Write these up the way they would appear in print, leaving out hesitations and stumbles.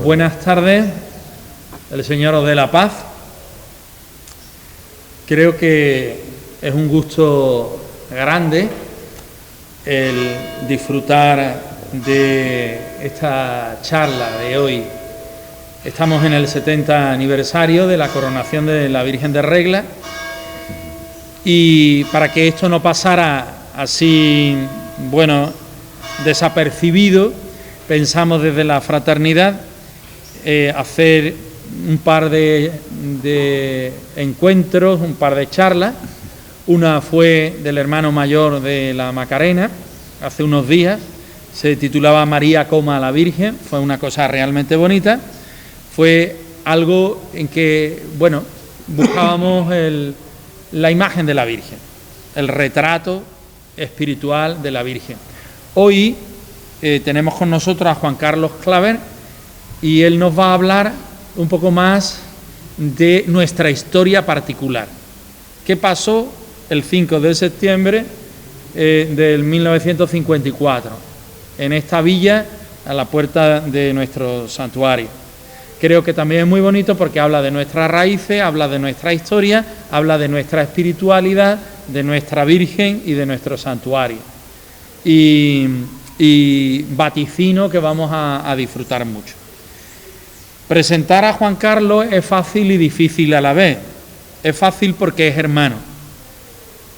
Buenas tardes, el Señor os dé la paz. Creo que es un gusto grande el disfrutar de esta charla de hoy. Estamos en el 70 aniversario de la coronación de la Virgen de Regla y para que esto no pasara así, desapercibido, pensamos desde la fraternidad hacer un par de encuentros, un par de charlas. Una fue del hermano mayor de la Macarena, hace unos días, se titulaba María coma a la Virgen, fue una cosa realmente bonita. Fue algo en que, buscábamos la imagen de la Virgen, el retrato espiritual de la Virgen. Hoy tenemos con nosotros a Juan Carlos Claver y él nos va a hablar un poco más de nuestra historia particular. ¿Qué pasó el 5 de septiembre del 1954 en esta villa a la puerta de nuestro santuario? Creo que también es muy bonito porque habla de nuestras raíces, habla de nuestra historia, habla de nuestra espiritualidad, de nuestra Virgen y de nuestro santuario. Y vaticino que vamos a disfrutar mucho. Presentar a Juan Carlos es fácil y difícil a la vez. Es fácil porque es hermano,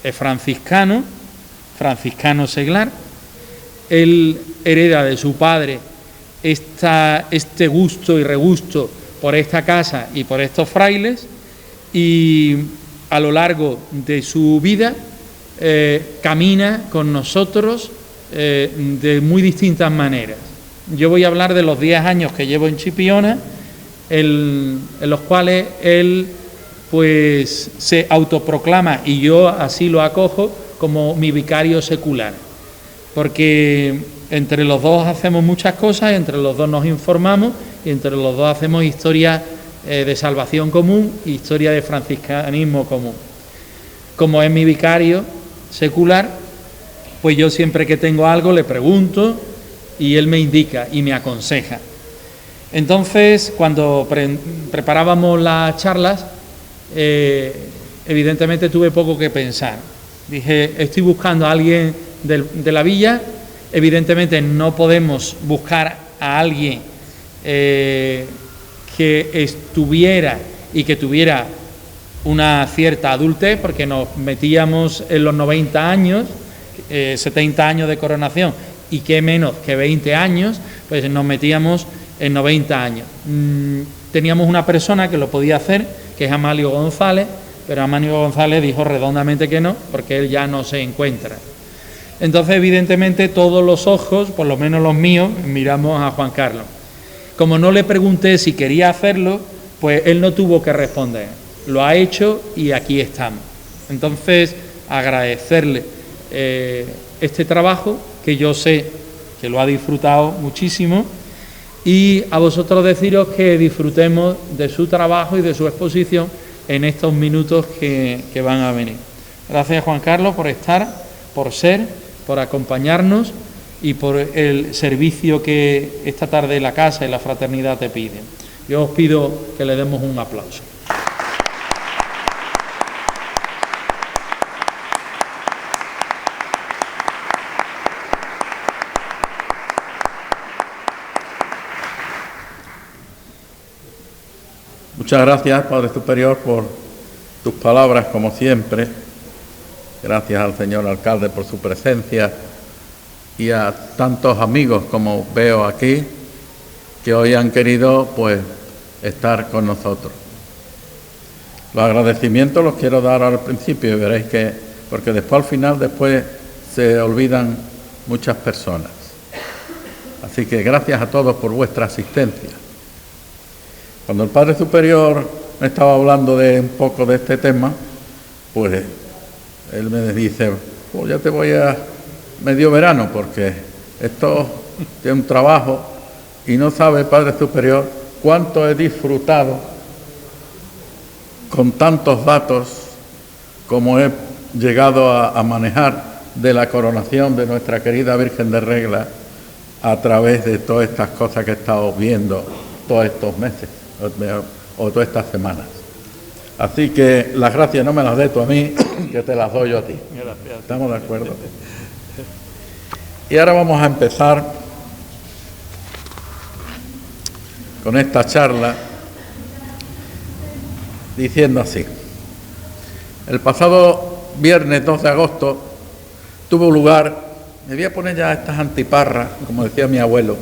es franciscano seglar. Él hereda de su padre este gusto y regusto por esta casa y por estos frailes, y a lo largo de su vida camina con nosotros de muy distintas maneras. Yo voy a hablar de los 10 años que llevo en Chipiona, en los cuales él pues se autoproclama, y yo así lo acojo, como mi vicario secular, porque entre los dos hacemos muchas cosas, entre los dos nos informamos y entre los dos hacemos historia de salvación común, historia de franciscanismo común. Como es mi vicario secular, pues yo siempre que tengo algo le pregunto y él me indica y me aconseja. Entonces, cuando preparábamos las charlas, evidentemente tuve poco que pensar. Dije, estoy buscando a alguien de la villa. Evidentemente no podemos buscar a alguien que estuviera y que tuviera una cierta adultez, porque nos metíamos en los 90 años, 70 años de coronación, y qué menos que 20 años, pues nos metíamos en 90 años. Teníamos una persona que lo podía hacer, que es Amalio González, pero Amalio González dijo redondamente que no, porque él ya no se encuentra. Entonces, evidentemente, todos los ojos, por lo menos los míos, miramos a Juan Carlos. Como no le pregunté si quería hacerlo, pues él no tuvo que responder. Lo ha hecho y aquí estamos. Entonces, agradecerle este trabajo, que yo sé que lo ha disfrutado muchísimo, y a vosotros deciros que disfrutemos de su trabajo y de su exposición en estos minutos que van a venir. Gracias, Juan Carlos, por estar, por ser, por acompañarnos y por el servicio que esta tarde la casa y la fraternidad te piden. Yo os pido que le demos un aplauso. Muchas gracias, Padre Superior, por tus palabras, como siempre. Gracias al señor alcalde por su presencia y a tantos amigos como veo aquí que hoy han querido estar con nosotros. Los agradecimientos los quiero dar al principio y veréis que, porque después al final se olvidan muchas personas. Así que gracias a todos por vuestra asistencia. Cuando el Padre Superior me estaba hablando de un poco de este tema, pues él me dice, pues ya te voy a medio verano, porque esto tiene un trabajo y no sabe, Padre Superior, cuánto he disfrutado con tantos datos como he llegado a manejar de la coronación de nuestra querida Virgen de Regla a través de todas estas cosas que he estado viendo todos estos meses o todas estas semanas. Así que las gracias no me las des tú a mí, que te las doy yo a ti. Gracias. ¿Estamos de acuerdo? Y ahora vamos a empezar con esta charla diciendo así. El pasado viernes 2 de agosto tuvo lugar, me voy a poner ya estas antiparras, como decía mi abuelo,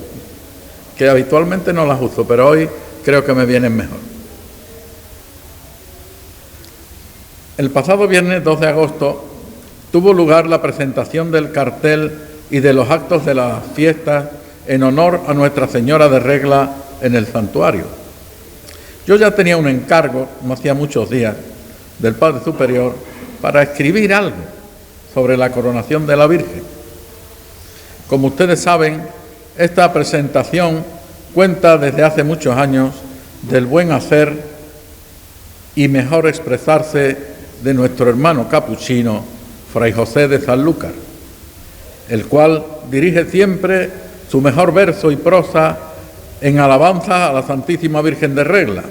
que habitualmente no las uso, pero hoy creo que me vienen mejor. El pasado viernes 2 de agosto tuvo lugar la presentación del cartel y de los actos de las fiestas en honor a Nuestra Señora de Regla en el santuario. Yo ya tenía un encargo, no hacía muchos días, del Padre Superior para escribir algo sobre la coronación de la Virgen. Como ustedes saben, esta presentación cuenta desde hace muchos años del buen hacer y mejor expresarse de nuestro hermano capuchino, Fray José de Sanlúcar, el cual dirige siempre su mejor verso y prosa en alabanza a la Santísima Virgen de Regla,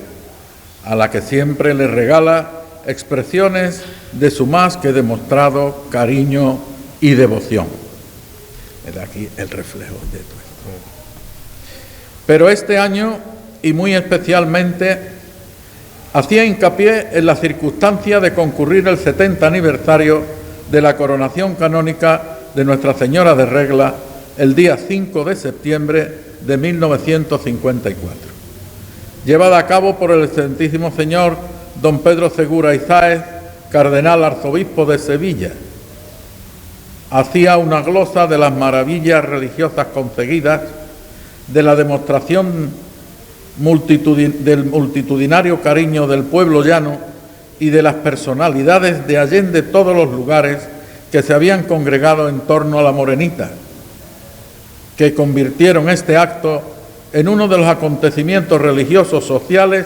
a la que siempre le regala expresiones de su más que demostrado cariño y devoción. Es aquí el reflejo de todo esto. Pero este año, y muy especialmente, hacía hincapié en la circunstancia de concurrir el 70 aniversario de la coronación canónica de Nuestra Señora de Regla el día 5 de septiembre de 1954, llevada a cabo por el excelentísimo señor don Pedro Segura y Sáez, cardenal arzobispo de Sevilla. Hacía una glosa de las maravillas religiosas conseguidas, de la demostración del multitudinario cariño del pueblo llano y de las personalidades de allende todos los lugares que se habían congregado en torno a la Morenita, que convirtieron este acto en uno de los acontecimientos religiosos sociales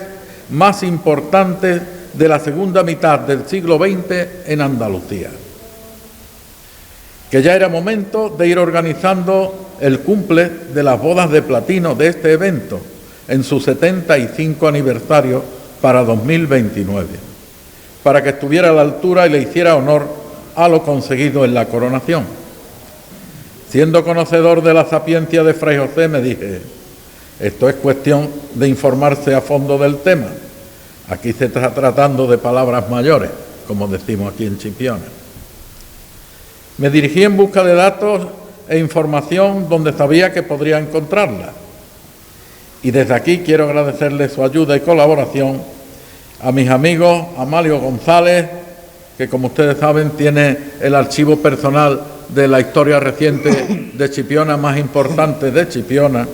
más importantes de la segunda mitad del siglo XX en Andalucía. Que ya era momento de ir organizando el cumple de las bodas de platino de este evento en su 75 aniversario para 2029, para que estuviera a la altura y le hiciera honor a lo conseguido en la coronación. Siendo conocedor de la sapiencia de Fray José, me dije, esto es cuestión de informarse a fondo del tema. Aquí se está tratando de palabras mayores, como decimos aquí en Chipiona. Me dirigí en busca de datos e información donde sabía que podría encontrarla. Y desde aquí quiero agradecerle su ayuda y colaboración a mis amigos Amalio González, que como ustedes saben tiene el archivo personal de la historia reciente de Chipiona más importante de Chipiona,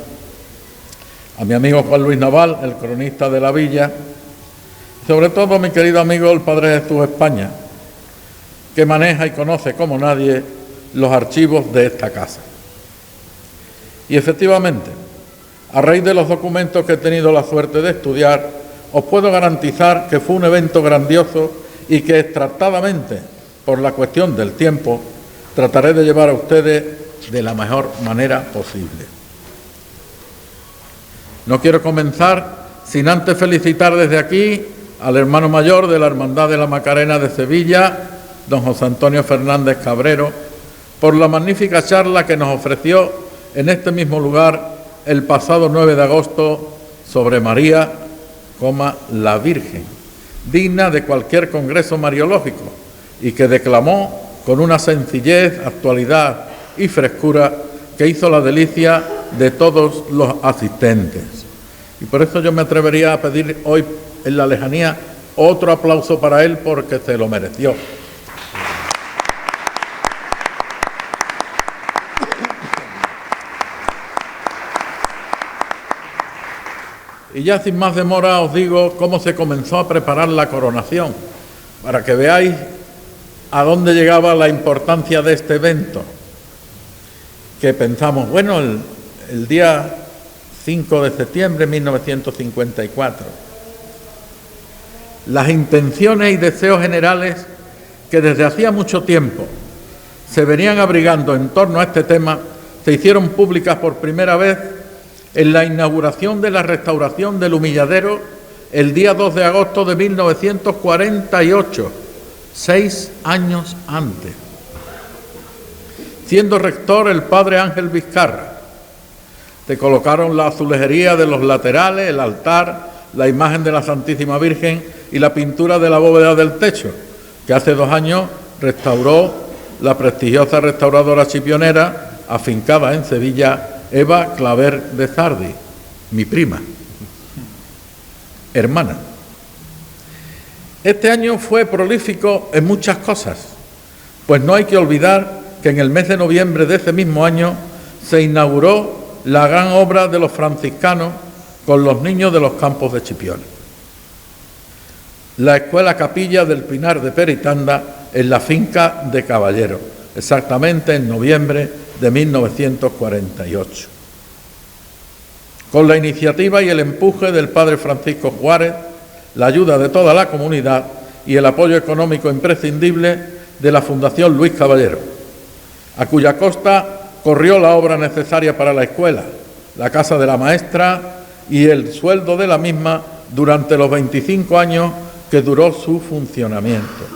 a mi amigo Juan Luis Naval, el cronista de la villa, y sobre todo a mi querido amigo el Padre Jesús España, que maneja y conoce como nadie los archivos de esta casa. Y efectivamente, a raíz de los documentos que he tenido la suerte de estudiar, os puedo garantizar que fue un evento grandioso y que extractadamente, por la cuestión del tiempo, trataré de llevar a ustedes de la mejor manera posible. No quiero comenzar sin antes felicitar desde aquí al hermano mayor de la Hermandad de la Macarena de Sevilla, don José Antonio Fernández Cabrero, por la magnífica charla que nos ofreció en este mismo lugar el pasado 9 de agosto sobre María, la Virgen, digna de cualquier congreso mariológico, y que declamó con una sencillez, actualidad y frescura que hizo la delicia de todos los asistentes. Y por eso yo me atrevería a pedir hoy en la lejanía otro aplauso para él, porque se lo mereció. Y ya sin más demora os digo cómo se comenzó a preparar la coronación, para que veáis a dónde llegaba la importancia de este evento. Que pensamos, bueno, el día 5 de septiembre de 1954, las intenciones y deseos generales que desde hacía mucho tiempo se venían abrigando en torno a este tema se hicieron públicas por primera vez en la inauguración de la restauración del Humilladero el día 2 de agosto de 1948, 6 años antes. Siendo rector el padre Ángel Vizcarra, se colocaron la azulejería de los laterales, el altar, la imagen de la Santísima Virgen y la pintura de la bóveda del techo, que hace 2 años restauró la prestigiosa restauradora chipionera afincada en Sevilla, Eva Claver de Zardi, mi prima, hermana. Este año fue prolífico en muchas cosas, pues no hay que olvidar que en el mes de noviembre de ese mismo año se inauguró la gran obra de los franciscanos con los niños de los campos de Chipiona. La escuela capilla del Pinar de Peritanda en la finca de Caballero, exactamente en noviembre de 1948. Con la iniciativa y el empuje del padre Francisco Juárez, la ayuda de toda la comunidad y el apoyo económico imprescindible de la Fundación Luis Caballero, a cuya costa corrió la obra necesaria para la escuela, la casa de la maestra y el sueldo de la misma durante los 25 años que duró su funcionamiento.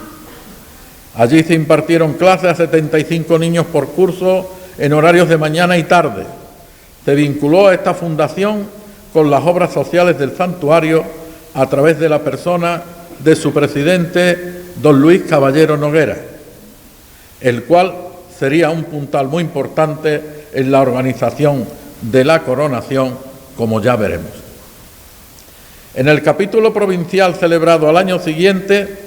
Allí se impartieron clases a 75 niños por curso en horarios de mañana y tarde. Se vinculó a esta fundación con las obras sociales del santuario a través de la persona de su presidente, don Luis Caballero Noguera, el cual sería un puntal muy importante en la organización de la coronación, como ya veremos. En el capítulo provincial celebrado al año siguiente,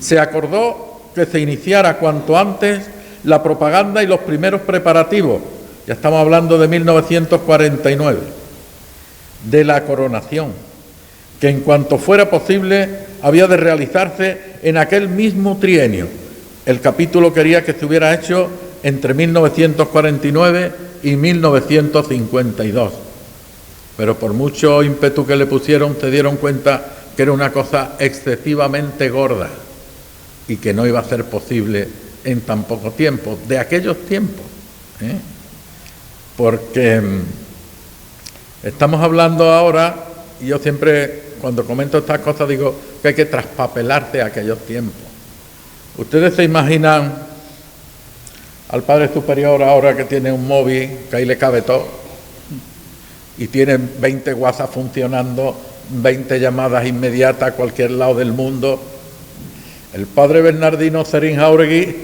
se acordó que se iniciara cuanto antes la propaganda y los primeros preparativos, ya estamos hablando de 1949, de la coronación, que en cuanto fuera posible había de realizarse en aquel mismo trienio. El capítulo quería que se hubiera hecho entre 1949 y 1952. Pero por mucho ímpetu que le pusieron, se dieron cuenta que era una cosa excesivamente gorda y que no iba a ser posible en tan poco tiempo, de aquellos tiempos, porque estamos hablando ahora, y yo siempre cuando comento estas cosas digo que hay que traspapelarse a aquellos tiempos. Ustedes se imaginan al Padre Superior ahora que tiene un móvil, que ahí le cabe todo, y tiene 20 WhatsApp funcionando, 20 llamadas inmediatas a cualquier lado del mundo. El Padre Bernardino Serín Jáuregui,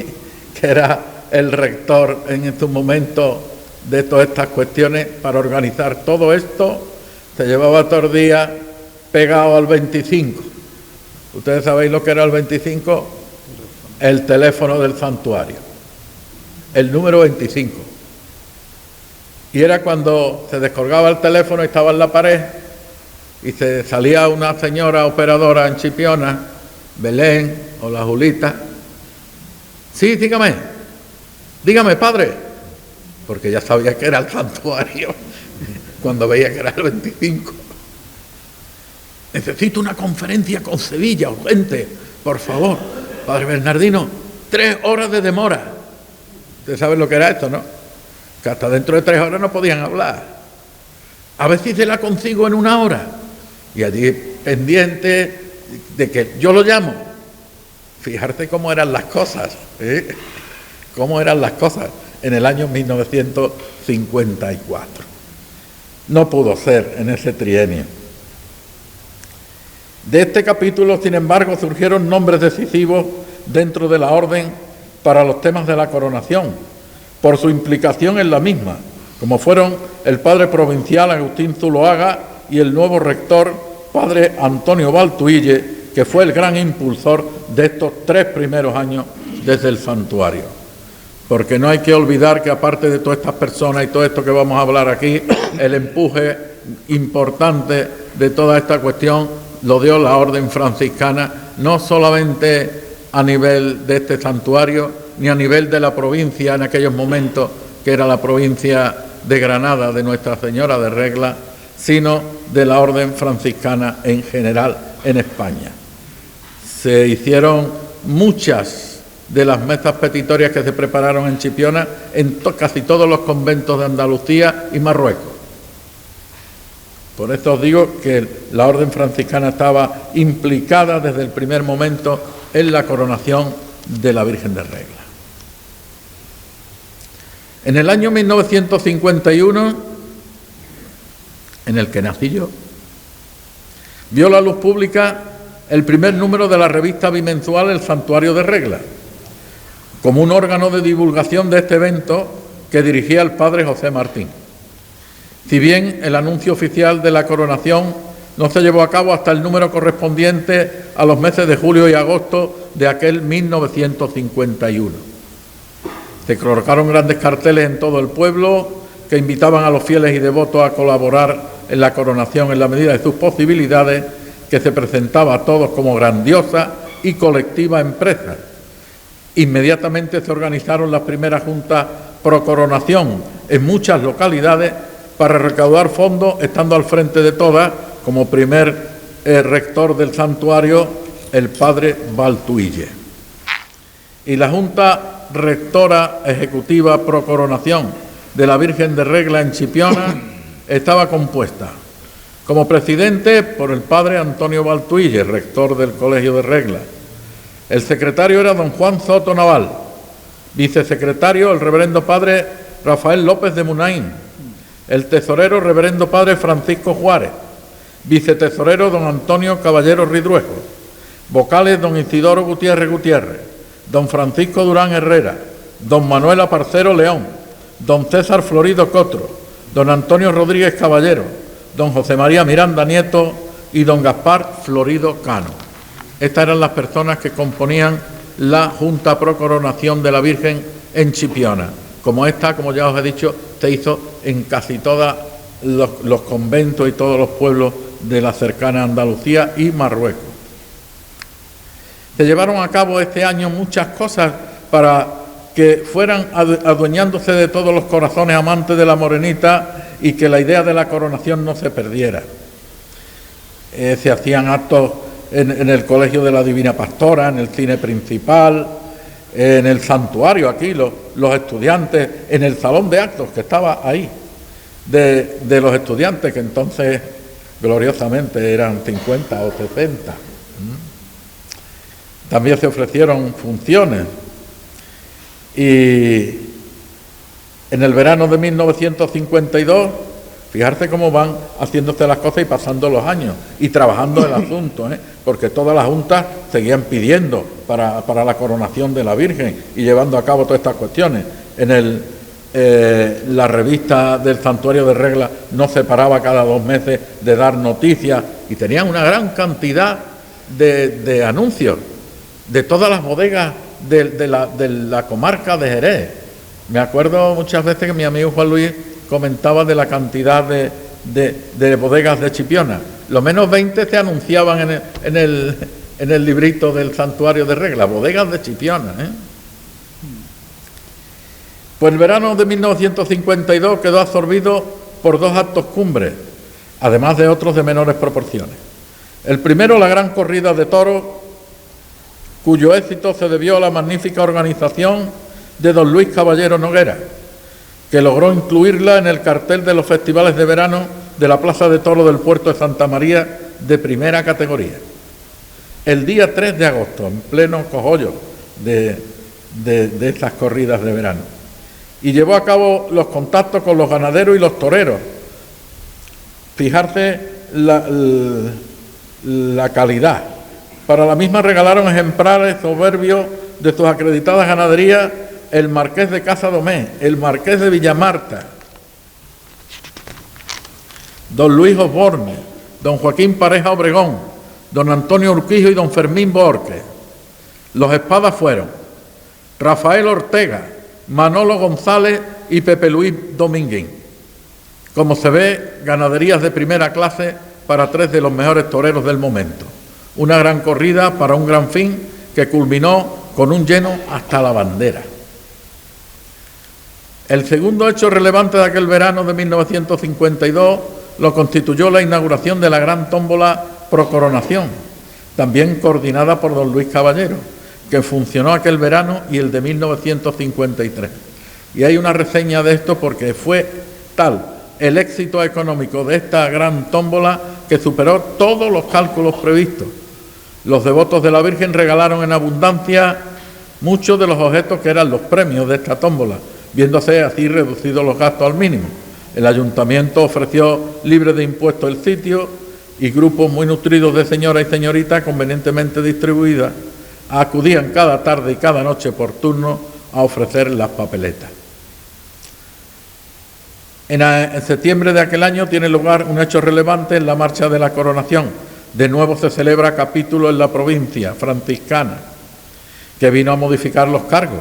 que era el rector en su momento de todas estas cuestiones, para organizar todo esto, se llevaba todos los días pegado al 25. ¿Ustedes sabéis lo que era el 25? El teléfono del santuario, el número 25. Y era cuando se descolgaba el teléfono y estaba en la pared y se salía una señora operadora en Chipiona, Belén o la Julita. Sí, dígame, padre, porque ya sabía que era el santuario cuando veía que era el 25. Necesito una conferencia con Sevilla, urgente, por favor. Padre Bernardino, 3 horas de demora. Ustedes saben lo que era esto, ¿no? Que hasta dentro de 3 horas no podían hablar. A ver si se la consigo en 1 hora. Y allí pendiente de que yo lo llamo. Fijarse cómo eran las cosas, cómo eran las cosas en el año 1954. No pudo ser en ese trienio. De este capítulo, sin embargo, surgieron nombres decisivos dentro de la orden para los temas de la coronación, por su implicación en la misma, como fueron el padre provincial Agustín Zuloaga y el nuevo rector, padre Antonio Baltuille, que fue el gran impulsor de estos 3 primeros años desde el santuario. Porque no hay que olvidar que aparte de todas estas personas y todo esto que vamos a hablar aquí, el empuje importante de toda esta cuestión lo dio la orden franciscana, no solamente a nivel de este santuario, ni a nivel de la provincia en aquellos momentos, que era la provincia de Granada de Nuestra Señora de Regla, sino de la orden franciscana en general en España. Se hicieron muchas de las mesas petitorias que se prepararon en Chipiona en casi todos los conventos de Andalucía y Marruecos. Por eso os digo que la orden franciscana estaba implicada desde el primer momento en la coronación de la Virgen de Regla. En el año 1951, en el que nací yo, vio la luz pública el primer número de la revista bimensual El Santuario de Regla, como un órgano de divulgación de este evento que dirigía el padre José Martín. Si bien el anuncio oficial de la coronación no se llevó a cabo hasta el número correspondiente a los meses de julio y agosto de aquel 1951. Se colocaron grandes carteles en todo el pueblo que invitaban a los fieles y devotos a colaborar en la coronación en la medida de sus posibilidades, que se presentaba a todos como grandiosa y colectiva empresa. Inmediatamente se organizaron las primeras juntas pro coronación en muchas localidades para recaudar fondos, estando al frente de todas, como primer rector del santuario, el padre Baltuille. Y la Junta Rectora Ejecutiva pro coronación de la Virgen de Regla en Chipiona estaba compuesta como presidente por el padre Antonio Baltuille, rector del Colegio de Regla. El secretario era don Juan Soto Naval, vicesecretario el reverendo padre Rafael López de Munaín, el tesorero reverendo padre Francisco Juárez, vicetesorero don Antonio Caballero Ridruejo, vocales don Isidoro Gutiérrez Gutiérrez, don Francisco Durán Herrera, don Manuel Aparcero León, don César Florido Cotro, don Antonio Rodríguez Caballero, don José María Miranda Nieto y don Gaspar Florido Cano. Estas eran las personas que componían la Junta Pro Coronación de la Virgen en Chipiona. Como esta, como ya os he dicho, se hizo en casi todos los conventos y todos los pueblos de la cercana Andalucía y Marruecos. Se llevaron a cabo este año muchas cosas para que fueran adueñándose de todos los corazones amantes de la Morenita y que la idea de la coronación no se perdiera. Se hacían actos en el Colegio de la Divina Pastora, en el cine principal, en el santuario aquí, los estudiantes, en el salón de actos que estaba ahí, de los estudiantes, que entonces gloriosamente eran 50 o 60. También se ofrecieron funciones. Y en el verano de 1952, fijarse cómo van haciéndose las cosas y pasando los años y trabajando el asunto, porque todas las juntas seguían pidiendo para la coronación de la Virgen y llevando a cabo todas estas cuestiones. La revista del Santuario de Regla no se paraba cada 2 meses de dar noticias y tenían una gran cantidad de anuncios de todas las bodegas de la comarca de Jerez. Me acuerdo muchas veces que mi amigo Juan Luis comentaba de la cantidad de bodegas de Chipiona. Lo menos 20 se anunciaban en el librito del Santuario de Regla, bodegas de Chipiona. Pues el verano de 1952 quedó absorbido por 2 actos cumbres, además de otros de menores proporciones. El primero, la gran corrida de toros, cuyo éxito se debió a la magnífica organización de don Luis Caballero Noguera, que logró incluirla en el cartel de los festivales de verano de la Plaza de Toros del Puerto de Santa María de primera categoría. El día 3 de agosto, en pleno cogollo de estas corridas de verano. Y llevó a cabo los contactos con los ganaderos y los toreros. Fijarse la calidad. Para la misma regalaron ejemplares soberbios de sus acreditadas ganaderías el Marqués de Casadomé, el Marqués de Villamarta, don Luis Osborne, don Joaquín Pareja Obregón, don Antonio Urquijo y don Fermín Borges. Los espadas fueron Rafael Ortega, Manolo González y Pepe Luis Dominguín. Como se ve, ganaderías de primera clase para 3 de los mejores toreros del momento. Una gran corrida para un gran fin que culminó con un lleno hasta la bandera. El segundo hecho relevante de aquel verano de 1952 lo constituyó la inauguración de la gran tómbola pro coronación, también coordinada por don Luis Caballero, que funcionó aquel verano y el de 1953. Y hay una reseña de esto porque fue tal el éxito económico de esta gran tómbola que superó todos los cálculos previstos. Los devotos de la Virgen regalaron en abundancia muchos de los objetos que eran los premios de esta tómbola, viéndose así reducidos los gastos al mínimo. El ayuntamiento ofreció libre de impuestos el sitio y grupos muy nutridos de señoras y señoritas convenientemente distribuidas acudían cada tarde y cada noche por turno a ofrecer las papeletas. En septiembre de aquel año tiene lugar un hecho relevante en la marcha de la coronación. De nuevo se celebra capítulo en la provincia franciscana, que vino a modificar los cargos,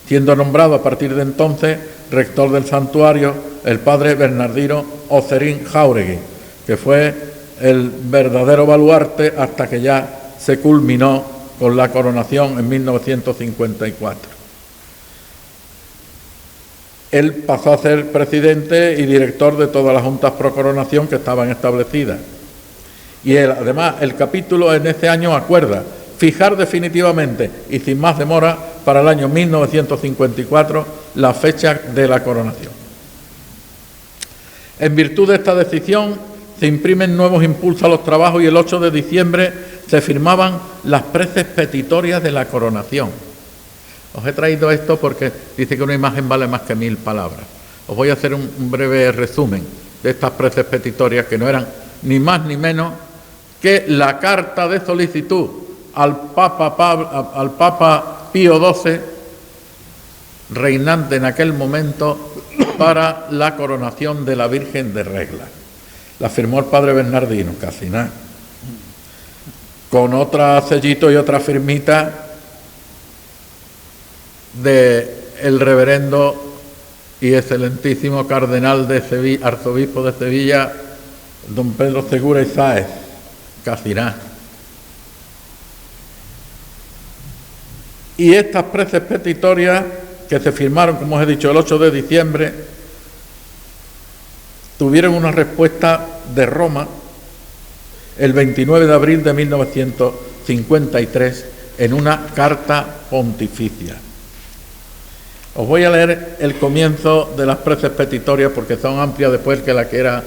siendo nombrado a partir de entonces rector del santuario el padre Bernardino Ocerín Jáuregui, que fue el verdadero baluarte hasta que ya se culminó con la coronación en 1954. Él pasó a ser presidente y director de todas las juntas pro coronación que estaban establecidas. Y además el capítulo en ese año acuerda fijar definitivamente y sin más demora para el año 1954 la fecha de la coronación. En virtud de esta decisión se imprimen nuevos impulsos a los trabajos y el 8 de diciembre se firmaban las preces petitorias de la coronación. Os he traído esto porque dice que una imagen vale más que 1000 palabras. Os voy a hacer un breve resumen de estas preces petitorias que no eran ni más ni menos que la carta de solicitud al Papa Pío XII, reinante en aquel momento, para la coronación de la Virgen de Regla. La firmó el padre Bernardino, casi nada, con otra sellito y otra firmita del reverendo y excelentísimo cardenal de Sevilla, arzobispo de Sevilla, don Pedro Segura y Sáez, casi nada. Y estas preces petitorias que se firmaron, como os he dicho, el 8 de diciembre, tuvieron una respuesta de Roma el 29 de abril de 1953 en una carta pontificia. Os voy a leer el comienzo de las preces petitorias porque son amplias, después que la quiera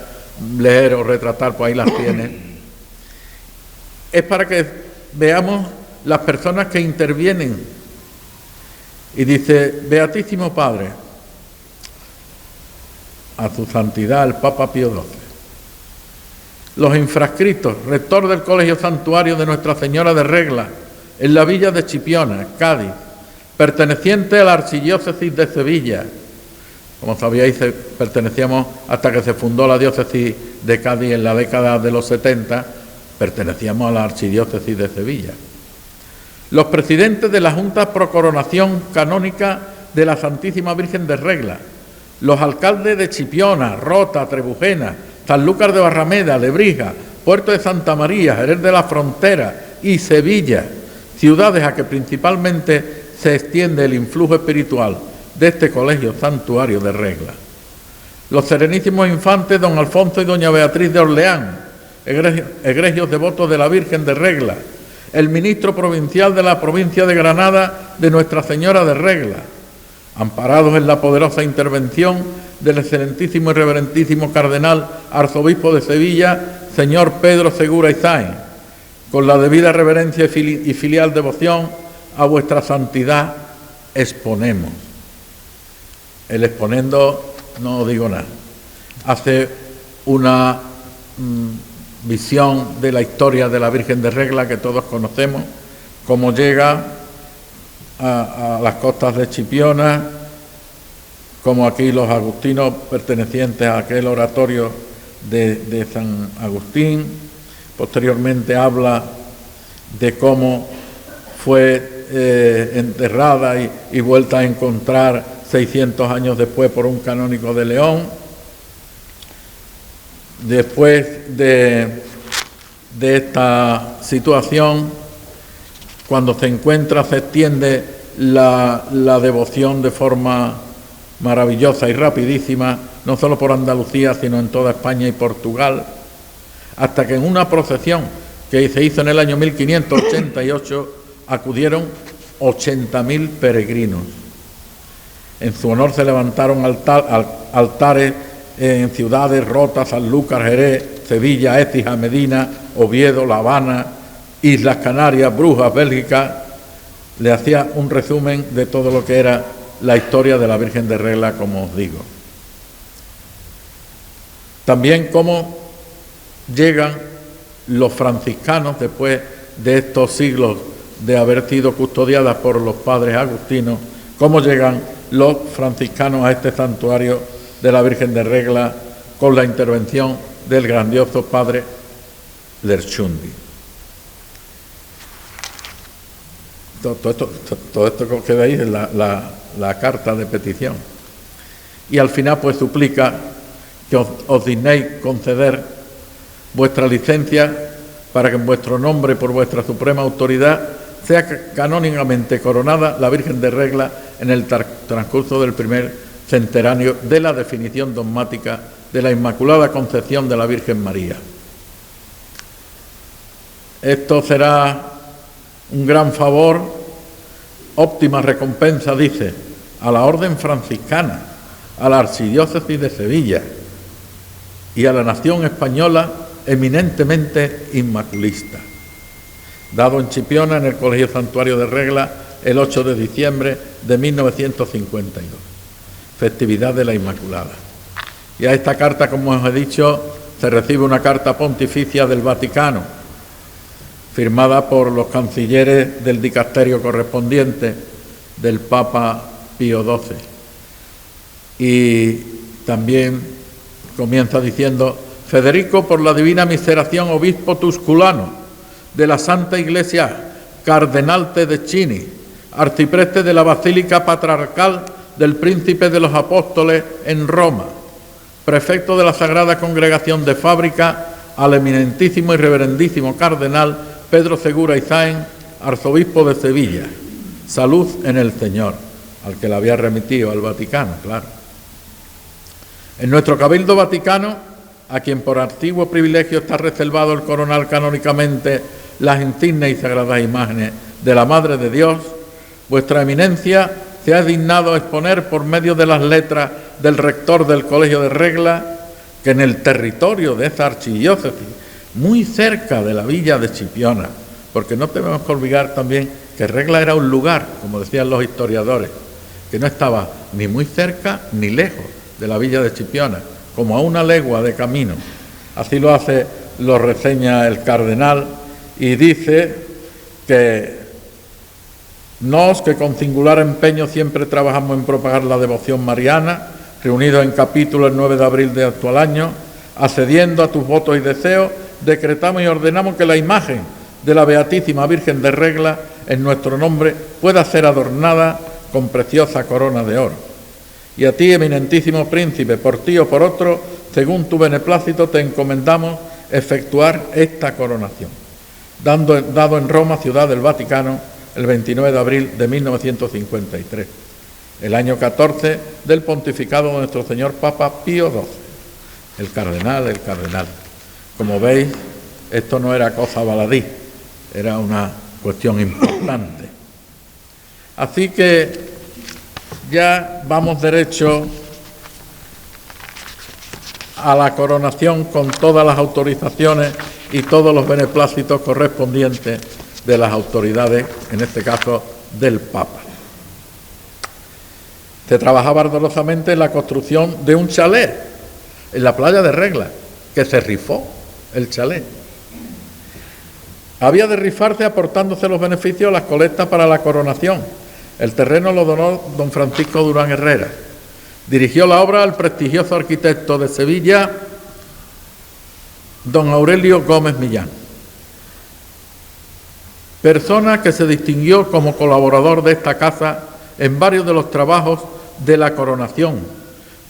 leer o retratar, pues ahí las tiene. Es para que veamos las personas que intervienen. Y dice: Beatísimo Padre, a su santidad el Papa Pío XII, los infrascritos, rector del Colegio Santuario de Nuestra Señora de Regla, en la villa de Chipiona, Cádiz, perteneciente a la Archidiócesis de Sevilla. Como sabíais, pertenecíamos hasta que se fundó la diócesis de Cádiz en la década de los 70, pertenecíamos a la Archidiócesis de Sevilla. Los presidentes de la Junta Pro Coronación Canónica de la Santísima Virgen de Regla, los alcaldes de Chipiona, Rota, Trebujena, Sanlúcar de Barrameda, Lebrija, Puerto de Santa María, Jerez de la Frontera y Sevilla, ciudades a que principalmente se extiende el influjo espiritual de este colegio santuario de Regla. Los serenísimos infantes don Alfonso y doña Beatriz de Orleán, egregios devotos de la Virgen de Regla, el ministro provincial de la provincia de Granada de Nuestra Señora de Regla, amparados en la poderosa intervención del excelentísimo y reverentísimo cardenal arzobispo de Sevilla, señor Pedro Segura y Sáenz, con la debida reverencia y filial devoción a vuestra santidad exponemos. El exponendo no digo nada. Hace una visión de la historia de la Virgen de Regla que todos conocemos, cómo llega a las costas de Chipiona, como aquí los agustinos pertenecientes a aquel oratorio de San Agustín. Posteriormente habla de cómo fue enterrada y vuelta a encontrar 600 años después por un canónigo de León. Después de esta situación, cuando se encuentra, se extiende la devoción de forma maravillosa y rapidísima, no solo por Andalucía, sino en toda España y Portugal, hasta que en una procesión que se hizo en el año 1588 acudieron 80.000 peregrinos. En su honor se levantaron altares en ciudades Rota, Sanlúcar, Jerez, Sevilla, Écija, Medina, Oviedo, La Habana, Islas Canarias, Brujas, Bélgica. Le hacía un resumen de todo lo que era la historia de la Virgen de Regla, como os digo. También cómo llegan los franciscanos después de estos siglos de haber sido custodiadas por los padres agustinos, cómo llegan los franciscanos a este santuario de la Virgen de Regla con la intervención del grandioso padre Lerchundi. Todo esto que veis es la carta de petición. Y al final pues suplica que os dignéis conceder vuestra licencia para que en vuestro nombre, por vuestra suprema autoridad, sea canónicamente coronada la Virgen de Regla en el transcurso del primer centenario de la definición dogmática de la Inmaculada Concepción de la Virgen María. Esto será un gran favor, óptima recompensa, dice, a la Orden Franciscana, a la Archidiócesis de Sevilla y a la nación española eminentemente inmaculista, dado en Chipiona, en el Colegio Santuario de Regla, el 8 de diciembre de 1952, festividad de la Inmaculada. Y a esta carta, como os he dicho, se recibe una carta pontificia del Vaticano, firmada por los cancilleres del dicasterio correspondiente del Papa Pío XII. Y también comienza diciendo: Federico, por la divina miseración, obispo tusculano de la Santa Iglesia Cardenal Tedeschini, arcipreste de la Basílica Patriarcal del Príncipe de los Apóstoles en Roma, prefecto de la Sagrada Congregación de Fábrica, al eminentísimo y reverendísimo Cardenal Pedro Segura y Sáenz, arzobispo de Sevilla, salud en el Señor, al que le había remitido al Vaticano, claro. En nuestro Cabildo Vaticano, a quien por antiguo privilegio está reservado el coronar canónicamente las insignes y sagradas imágenes de la Madre de Dios, vuestra eminencia se ha dignado exponer por medio de las letras del rector del Colegio de Regla que en el territorio de esa archidiócesis, muy cerca de la villa de Chipiona, porque no tenemos que olvidar también que Regla era un lugar, como decían los historiadores, que no estaba ni muy cerca ni lejos de la villa de Chipiona, como a una legua de camino. Así lo reseña el cardenal y dice que nos, que con singular empeño siempre trabajamos en propagar la devoción mariana, reunidos en capítulo el 9 de abril de actual año, accediendo a tus votos y deseos, decretamos y ordenamos que la imagen de la Beatísima Virgen de Regla en nuestro nombre pueda ser adornada con preciosa corona de oro. Y a ti, eminentísimo príncipe, por ti o por otro, según tu beneplácito, te encomendamos efectuar esta coronación, dado en Roma, ciudad del Vaticano, el 29 de abril de 1953, el año 14 del pontificado de nuestro señor Papa Pío XII, el cardenal. Como veis, esto no era cosa baladí, era una cuestión importante. Así que ya vamos derecho a la coronación con todas las autorizaciones y todos los beneplácitos correspondientes de las autoridades, en este caso del Papa. Se trabajaba ardorosamente en la construcción de un chalet en la playa de Regla, que se rifó el chalet. Había de rifarse aportándose los beneficios a las colectas para la coronación. El terreno lo donó don Francisco Durán Herrera. Dirigió la obra al prestigioso arquitecto de Sevilla, don Aurelio Gómez Millán, persona que se distinguió como colaborador de esta casa en varios de los trabajos de la coronación,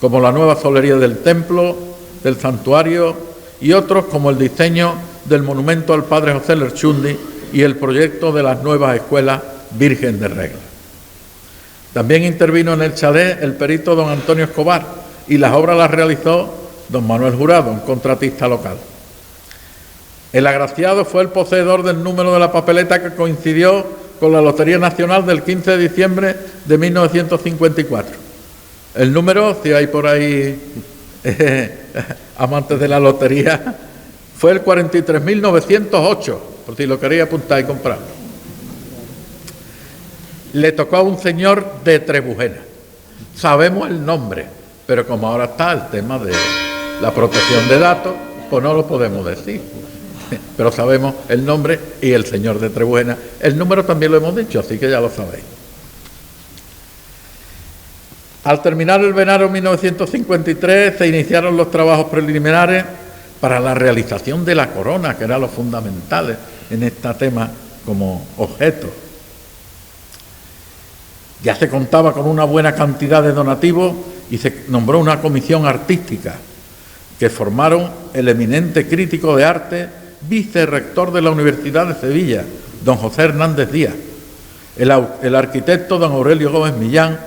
como la nueva solería del templo, del santuario y otros como el diseño del monumento al padre José Lerchundi y el proyecto de las nuevas escuelas Virgen de Regla. También intervino en el chalet el perito don Antonio Escobar y las obras las realizó don Manuel Jurado, un contratista local. El agraciado fue el poseedor del número de la papeleta que coincidió con la Lotería Nacional del 15 de diciembre de 1954. El número, si hay por ahí amantes de la lotería, fue el 43.908, por si lo queréis apuntar y comprar. Le tocó a un señor de Trebujena. Sabemos el nombre, pero como ahora está el tema de la protección de datos, pues no lo podemos decir. Pero sabemos el nombre y el señor de Trebujena. El número también lo hemos dicho, así que ya lo sabéis. Al terminar el verano de 1953 se iniciaron los trabajos preliminares para la realización de la corona, que era lo fundamental en este tema como objeto. Ya se contaba con una buena cantidad de donativos y se nombró una comisión artística que formaron el eminente crítico de arte, vicerrector de la Universidad de Sevilla, don José Hernández Díaz, el arquitecto don Aurelio Gómez Millán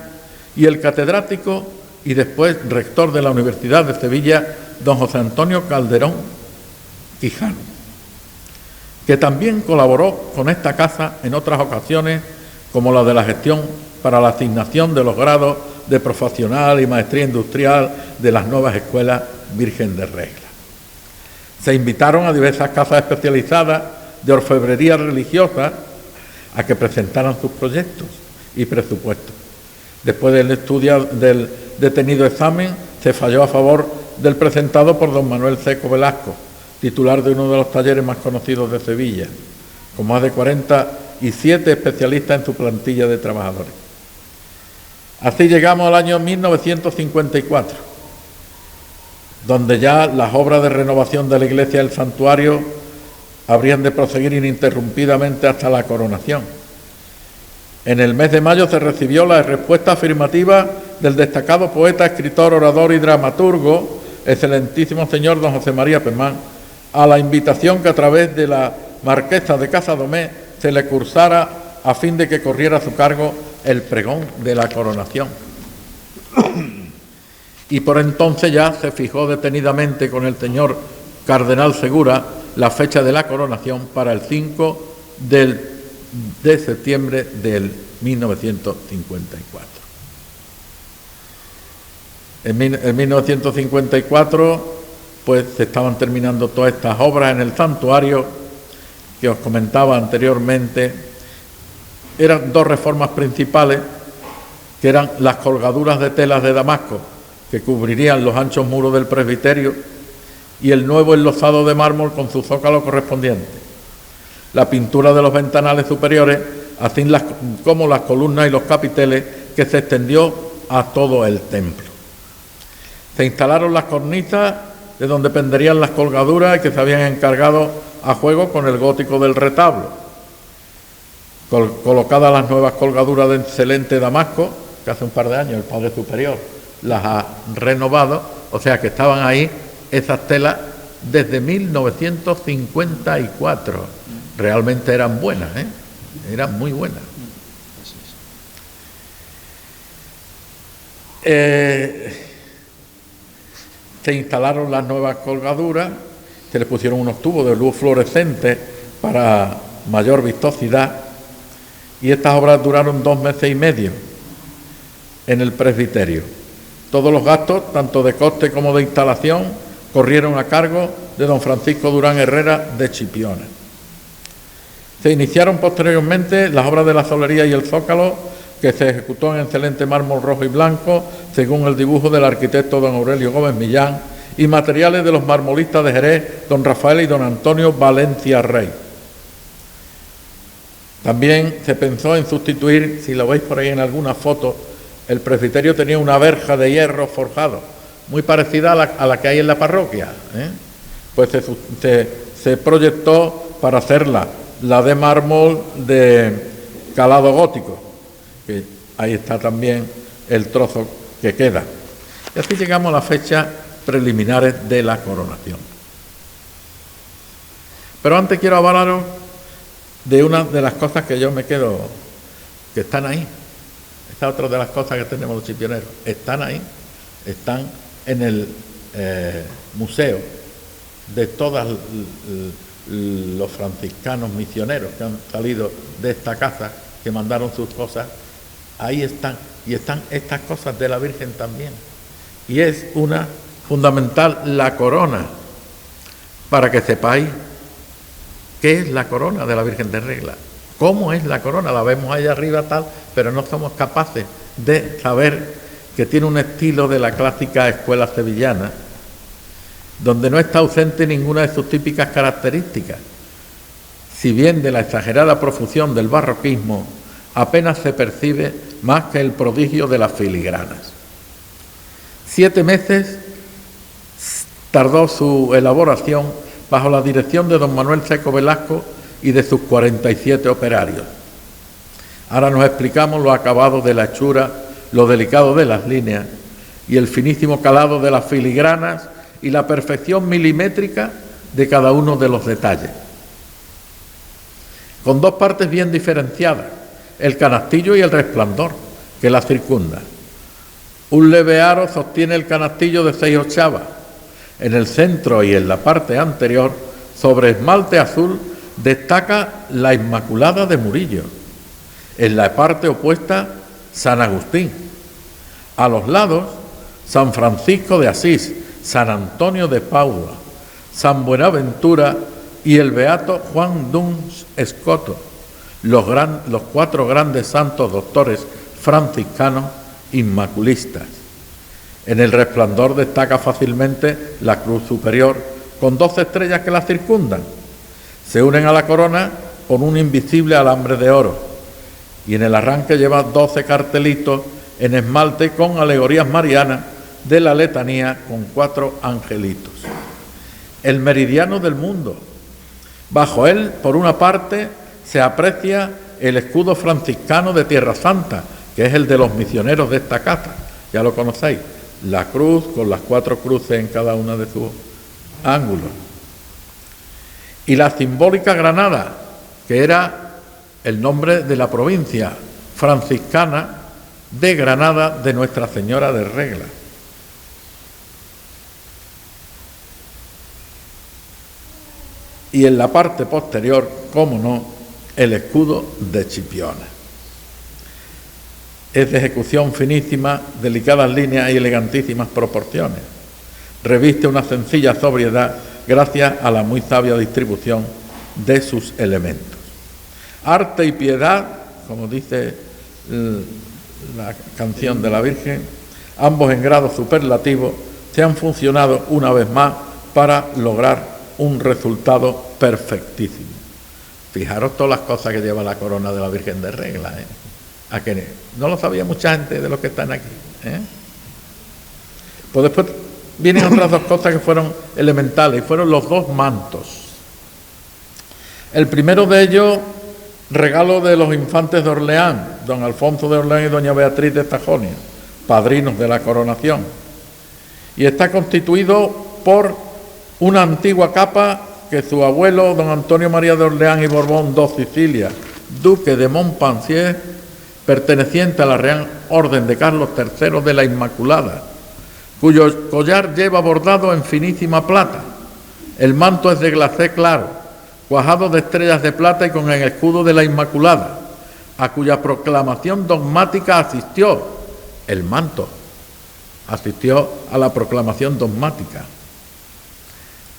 y el catedrático y después rector de la Universidad de Sevilla, don José Antonio Calderón Quijano, que también colaboró con esta casa en otras ocasiones, como la de la gestión para la asignación de los grados de profesional y maestría industrial de las nuevas escuelas Virgen de Regla. Se invitaron a diversas casas especializadas de orfebrería religiosa a que presentaran sus proyectos y presupuestos. Después del estudio del detenido examen, se falló a favor del presentado por don Manuel Seco Velasco, titular de uno de los talleres más conocidos de Sevilla, con más de 47 especialistas en su plantilla de trabajadores. Así llegamos al año 1954, donde ya las obras de renovación de la iglesia del santuario habrían de proseguir ininterrumpidamente hasta la coronación. En el mes de mayo se recibió la respuesta afirmativa del destacado poeta, escritor, orador y dramaturgo, excelentísimo señor don José María Pemán, a la invitación que a través de la marquesa de Casadomé se le cursara a fin de que corriera a su cargo el pregón de la coronación. Y por entonces ya se fijó detenidamente con el señor cardenal Segura la fecha de la coronación para el 5 de septiembre del 1954. En 1954 pues se estaban terminando todas estas obras en el santuario que os comentaba anteriormente. Eran dos reformas principales, que eran las colgaduras de telas de Damasco que cubrirían los anchos muros del presbiterio y el nuevo enlosado de mármol con su zócalo correspondiente, la pintura de los ventanales superiores, así como las columnas y los capiteles, que se extendió a todo el templo. Se instalaron las cornisas de donde penderían las colgaduras y que se habían encargado a juego con el gótico del retablo. Colocadas las nuevas colgaduras de excelente Damasco, que hace un par de años el Padre Superior las ha renovado, o sea que estaban ahí esas telas desde 1954. Realmente eran buenas, eran muy buenas. Se instalaron las nuevas colgaduras, se les pusieron unos tubos de luz fluorescente para mayor vistosidad, y estas obras duraron 2 meses y medio en el presbiterio. Todos los gastos, tanto de coste como de instalación, corrieron a cargo de don Francisco Durán Herrera de Chipiona. Se iniciaron posteriormente las obras de la solería y el zócalo, que se ejecutó en excelente mármol rojo y blanco, según el dibujo del arquitecto don Aurelio Gómez Millán, y materiales de los marmolistas de Jerez, don Rafael y don Antonio Valencia Rey. También se pensó en sustituir, si lo veis por ahí en alguna foto, el presbiterio tenía una verja de hierro forjado, muy parecida a la que hay en la parroquia, Pues se proyectó para hacerla, la de mármol de calado gótico, que ahí está también el trozo que queda. Y así llegamos a las fechas preliminares de la coronación. Pero antes quiero hablaros de una de las cosas que yo me quedo, que están ahí. Esta es otra de las cosas que tenemos los chipioneros. Están ahí, están en el museo de todos los franciscanos misioneros que han salido de esta casa, que mandaron sus cosas. Ahí están, y están estas cosas de la Virgen también. Y es una fundamental la corona, para que sepáis qué es la corona de la Virgen de Regla. ¿Cómo es la corona? La vemos allá arriba tal, pero no somos capaces de saber que tiene un estilo de la clásica escuela sevillana, donde no está ausente ninguna de sus típicas características. Si bien de la exagerada profusión del barroquismo apenas se percibe más que el prodigio de las filigranas. 7 meses tardó su elaboración bajo la dirección de don Manuel Seco Velasco y de sus 47 operarios. Ahora nos explicamos los acabados de la hechura, lo delicado de las líneas y el finísimo calado de las filigranas y la perfección milimétrica de cada uno de los detalles. Con 2 partes bien diferenciadas, el canastillo y el resplandor que la circunda. Un leve aro sostiene el canastillo de 6 octavas. En el centro y en la parte anterior, sobre esmalte azul, destaca la Inmaculada de Murillo. En la parte opuesta, San Agustín. A los lados, San Francisco de Asís, San Antonio de Padua, San Buenaventura y el beato Juan Duns Escoto, los 4 grandes santos doctores franciscanos inmaculistas. En el resplandor destaca fácilmente la cruz superior con 12 estrellas que la circundan. Se unen a la corona con un invisible alambre de oro y en el arranque lleva 12 cartelitos en esmalte con alegorías marianas de la letanía con 4 angelitos. El meridiano del mundo. Bajo él, por una parte, se aprecia el escudo franciscano de Tierra Santa, que es el de los misioneros de esta casa, ya lo conocéis, la cruz con las 4 cruces en cada una de sus ángulos. Y la simbólica Granada, que era el nombre de la provincia franciscana de Granada de Nuestra Señora de Regla. Y en la parte posterior, cómo no, el escudo de Chipiona. Es de ejecución finísima, delicadas líneas y elegantísimas proporciones. Reviste una sencilla sobriedad gracias a la muy sabia distribución de sus elementos. Arte y piedad, como dice la canción de la Virgen, ambos en grado superlativo, se han funcionado una vez más para lograr un resultado perfectísimo. Fijaros todas las cosas que lleva la corona de la Virgen de Regla, ¿eh? ¿A qué no lo sabía mucha gente de los que están aquí? Pues después vienen otras 2 cosas que fueron elementales, y fueron los 2 mantos. El primero de ellos, regalo de los infantes de Orleans, don Alfonso de Orleans y doña Beatriz de Sajonia, padrinos de la coronación. Y está constituido por una antigua capa que su abuelo, don Antonio María de Orleans y Borbón dos Sicilias, duque de Montpensier, perteneciente a la Real Orden de Carlos III de la Inmaculada, cuyo collar lleva bordado en finísima plata. El manto es de glacé claro, cuajado de estrellas de plata y con el escudo de la Inmaculada, a cuya proclamación dogmática asistió el manto. Asistió a la proclamación dogmática.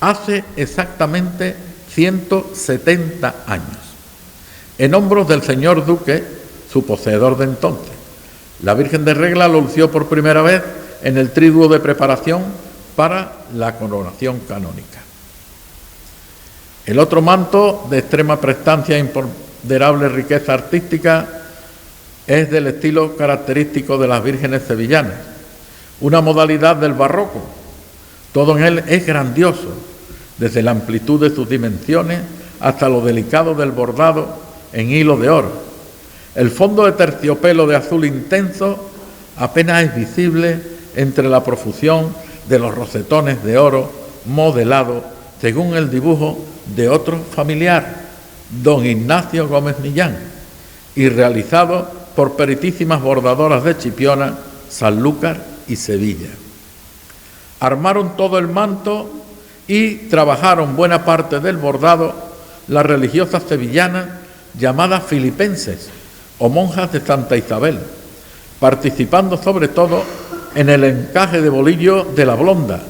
Hace exactamente 170 años, en hombros del señor duque, su poseedor de entonces. La Virgen de Regla lo lució por primera vez en el triduo de preparación para la coronación canónica. El otro manto, de extrema prestancia e imponderable riqueza artística, es del estilo característico de las vírgenes sevillanas, una modalidad del barroco. Todo en él es grandioso, desde la amplitud de sus dimensiones hasta lo delicado del bordado en hilo de oro. El fondo de terciopelo de azul intenso apenas es visible entre la profusión de los rosetones de oro modelado según el dibujo de otro familiar, don Ignacio Gómez Millán, y realizado por peritísimas bordadoras de Chipiona, Sanlúcar y Sevilla. Armaron todo el manto y trabajaron buena parte del bordado las religiosas sevillanas llamadas filipenses o monjas de Santa Isabel, participando sobre todo en el encaje de bolillo de la blonda,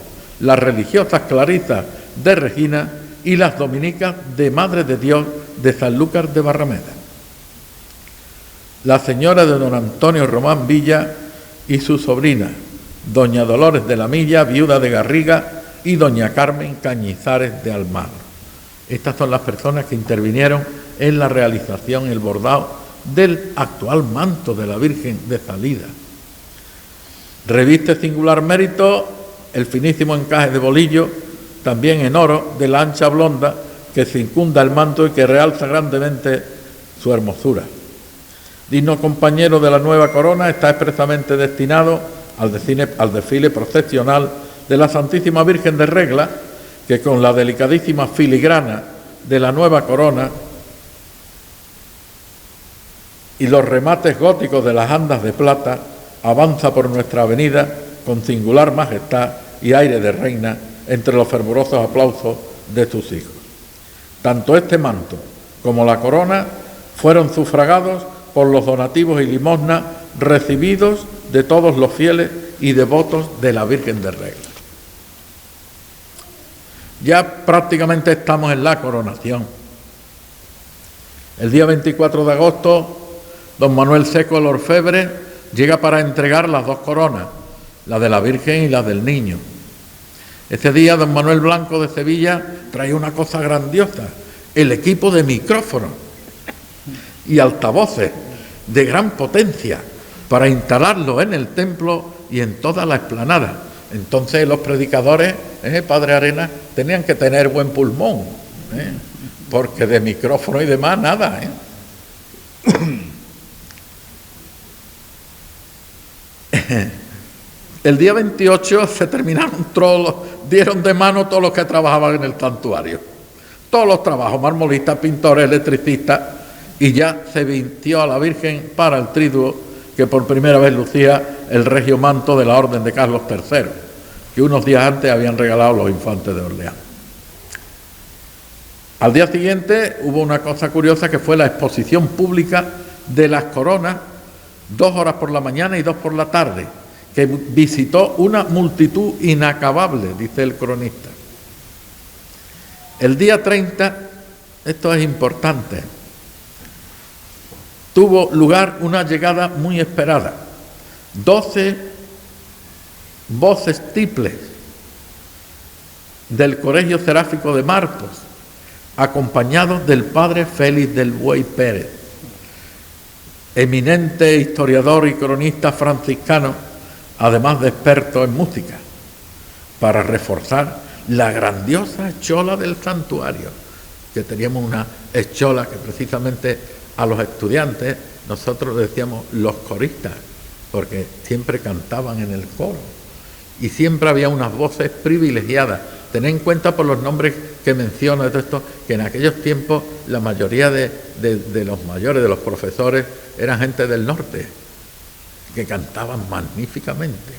las religiosas clarisas de Regina y las dominicas de Madre de Dios de Sanlúcar de Barrameda. La señora de don Antonio Román Villa y su sobrina, doña Dolores de la Milla, viuda de Garriga, y doña Carmen Cañizares de Almagro. Estas son las personas que intervinieron en la realización y el bordado del actual manto de la Virgen de Salida. Reviste singular mérito el finísimo encaje de bolillo, también en oro, de la ancha blonda que circunda el manto y que realza grandemente su hermosura. Digno compañero de la nueva corona, está expresamente destinado al desfile procesional de la Santísima Virgen de Regla, que con la delicadísima filigrana de la nueva corona y los remates góticos de las andas de plata avanza por nuestra avenida con singular majestad y aire de reina entre los fervorosos aplausos de sus hijos. Tanto este manto como la corona fueron sufragados por los donativos y limosnas recibidos de todos los fieles y devotos de la Virgen de Regla. Ya prácticamente estamos en la coronación. El día 24 de agosto, don Manuel Seco el orfebre llega para entregar las dos coronas, la de la Virgen y la del Niño. Ese día don Manuel Blanco de Sevilla trae una cosa grandiosa, el equipo de micrófonos y altavoces de gran potencia para instalarlo en el templo y en toda la explanada. Entonces los predicadores, Padre Arenas, tenían que tener buen pulmón, porque de micrófono y demás nada. El día 28 se terminaron dieron de mano todos los que trabajaban en el santuario. Todos los trabajos, marmolistas, pintores, electricistas, y ya se vistió a la Virgen para el triduo que por primera vez lucía el regio manto de la Orden de Carlos III, que unos días antes habían regalado los infantes de Orleans. Al día siguiente hubo una cosa curiosa que fue la exposición pública de las coronas, 2 horas por la mañana y 2 por la tarde, que visitó una multitud inacabable, dice el cronista. El día 30, esto es importante, tuvo lugar una llegada muy esperada. 12 voces triples del Colegio Seráfico de Martos, acompañados del padre Félix del Buey Pérez, eminente historiador y cronista franciscano, además de experto en música, para reforzar la grandiosa echola del santuario, que teníamos una echola que precisamente a los estudiantes nosotros decíamos los coristas, porque siempre cantaban en el coro y siempre había unas voces privilegiadas. Tened en cuenta por los nombres que menciono de todo esto, que en aquellos tiempos la mayoría de los mayores, de los profesores, eran gente del norte, que cantaban magníficamente.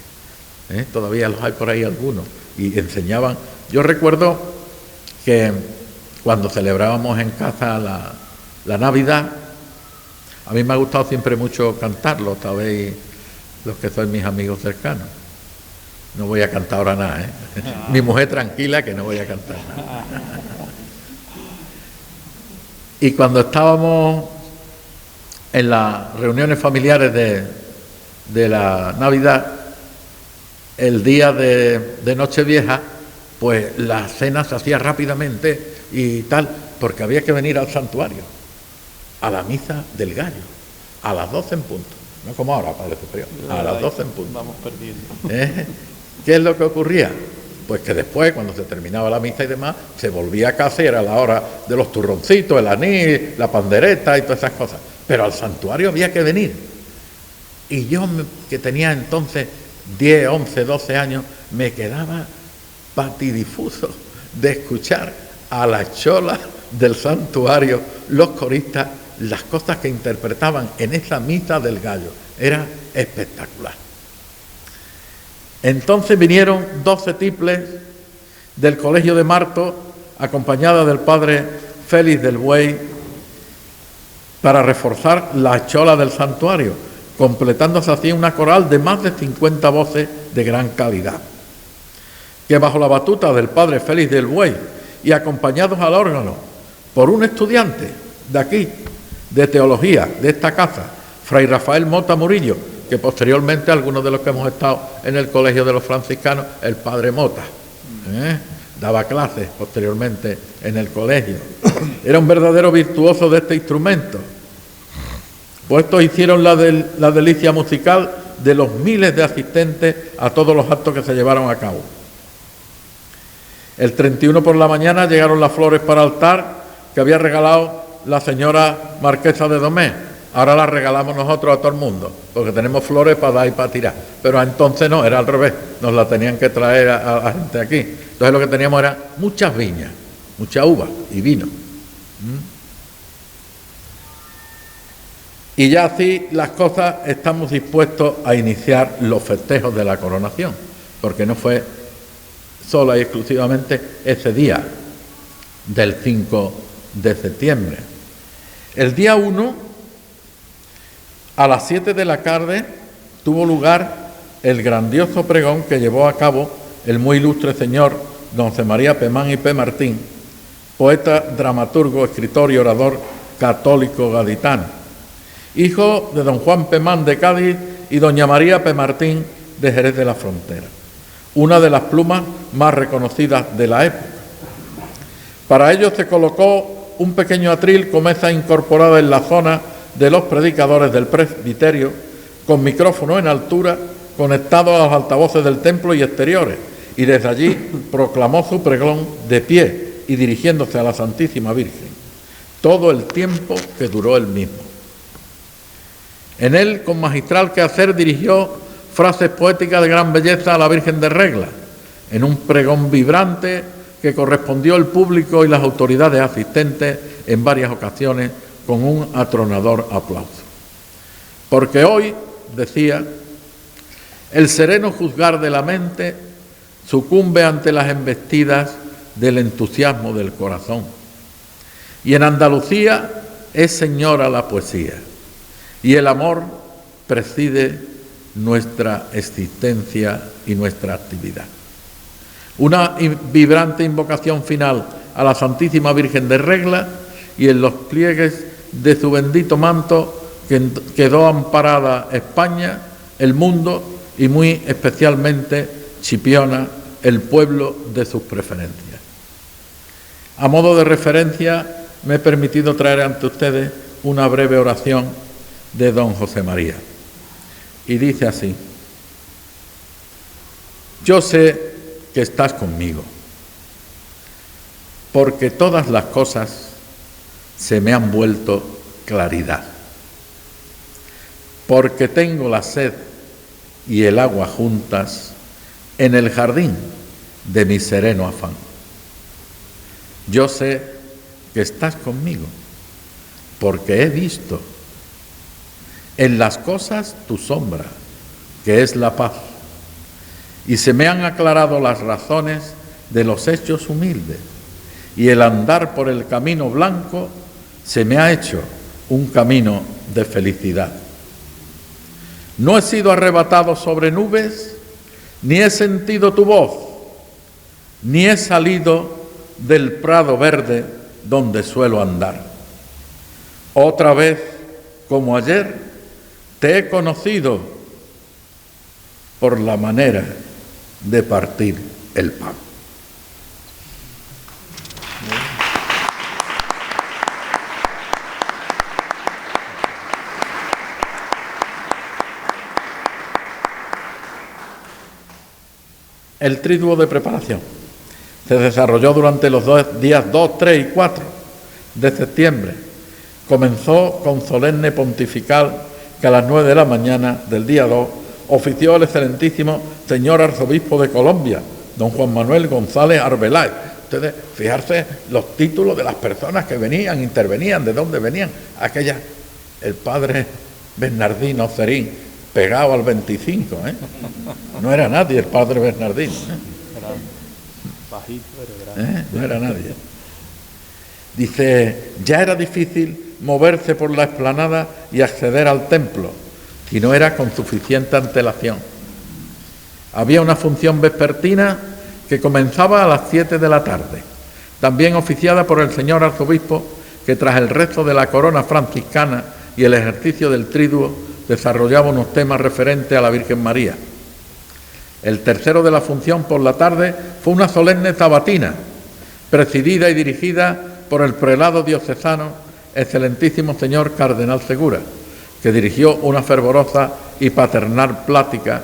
Todavía los hay por ahí algunos, y enseñaban. Yo recuerdo que cuando celebrábamos en casa la Navidad, a mí me ha gustado siempre mucho cantarlo, sabéis los que sois mis amigos cercanos. No voy a cantar ahora nada, Mi mujer tranquila que no voy a cantar nada. Y cuando estábamos en las reuniones familiares de la Navidad, el día de Nochevieja, pues la cena se hacía rápidamente y tal, porque había que venir al santuario, a la misa del gallo, a las 12 en punto. No como ahora, Padre Superior, a las 12 en punto. Vamos perdiendo. ¿Qué es lo que ocurría? Pues que después, cuando se terminaba la misa y demás, se volvía a casa y era la hora de los turroncitos, el anís, la pandereta y todas esas cosas. Pero al santuario había que venir. Y yo, que tenía entonces 10, 11, 12 años, me quedaba patidifuso de escuchar a la chola del santuario, los coristas, las cosas que interpretaban en esa misa del gallo. Era espectacular. Entonces vinieron 12 tiples del Colegio de Martos, acompañada del padre Félix del Buey, para reforzar la chola del santuario, completándose así una coral de más de 50 voces de gran calidad. que bajo la batuta del padre Félix del Buey y acompañados al órgano por un estudiante de aquí, de teología, de esta casa, Fray Rafael Mota Murillo, que posteriormente algunos de los que hemos estado en el colegio de los franciscanos, el padre Mota, daba clases posteriormente en el colegio. Era un verdadero virtuoso de este instrumento. Pues estos hicieron la delicia musical de los miles de asistentes a todos los actos que se llevaron a cabo. El 31 por la mañana llegaron las flores para altar que había regalado la señora marquesa de Domé. Ahora las regalamos nosotros a todo el mundo, porque tenemos flores para dar y para tirar. Pero entonces no, era al revés, nos la tenían que traer a la gente aquí. Entonces lo que teníamos era muchas viñas, mucha uva y vino. Y ya así las cosas, estamos dispuestos a iniciar los festejos de la coronación, porque no fue sola y exclusivamente ese día del 5 de septiembre. El día 1, a las 7 de la tarde, tuvo lugar el grandioso pregón que llevó a cabo el muy ilustre señor don José María Pemán y P. Martín, poeta, dramaturgo, escritor y orador católico gaditano, hijo de don Juan Pemán de Cádiz y doña María P. Martín de Jerez de la Frontera, una de las plumas más reconocidas de la época. Para ello se colocó un pequeño atril con mesa incorporada en la zona de los predicadores del presbiterio, con micrófono en altura, conectado a los altavoces del templo y exteriores, y desde allí proclamó su pregón de pie y dirigiéndose a la Santísima Virgen, todo el tiempo que duró el mismo. En él, con magistral quehacer, dirigió frases poéticas de gran belleza a la Virgen de Regla, en un pregón vibrante que correspondió el público y las autoridades asistentes en varias ocasiones con un atronador aplauso. Porque hoy, decía, el sereno juzgar de la mente sucumbe ante las embestidas del entusiasmo del corazón. Y en Andalucía es señora la poesía, y el amor preside nuestra existencia y nuestra actividad. Una vibrante invocación final a la Santísima Virgen de Regla, y en los pliegues de su bendito manto quedó amparada España, el mundo y muy especialmente Chipiona, el pueblo de sus preferencias. A modo de referencia, me he permitido traer ante ustedes una breve oración de don José María. Y dice así: yo sé que estás conmigo, porque todas las cosas se me han vuelto claridad, porque tengo la sed y el agua juntas en el jardín de mi sereno afán. Yo sé que estás conmigo, porque he visto en las cosas tu sombra, que es la paz, y se me han aclarado las razones de los hechos humildes, y el andar por el camino blanco se me ha hecho un camino de felicidad. No he sido arrebatado sobre nubes, ni he sentido tu voz, ni he salido del prado verde donde suelo andar. Otra vez, como ayer, te he conocido por la manera de partir el pan. El triduo de preparación se desarrolló durante los días 2, 3 y 4 de septiembre. Comenzó con solemne pontifical que a las 9 de la mañana del día 2 ofició el excelentísimo señor arzobispo de Colombia, don Juan Manuel González Arbeláez. Ustedes, fijarse los títulos de las personas que venían, intervenían, de dónde venían. El padre Bernardino Cerín, pegado al 25, No era nadie el padre Bernardino, No era nadie. Dice, ya era difícil moverse por la explanada y acceder al templo, si no era con suficiente antelación. Había una función vespertina que comenzaba a las 7 de la tarde, también oficiada por el señor arzobispo, que tras el rezo de la corona franciscana y el ejercicio del triduo desarrollaba unos temas referentes a la Virgen María. El tercero de la función por la tarde fue una solemne sabatina, presidida y dirigida por el prelado diocesano, excelentísimo señor Cardenal Segura, que dirigió una fervorosa y paternal plática,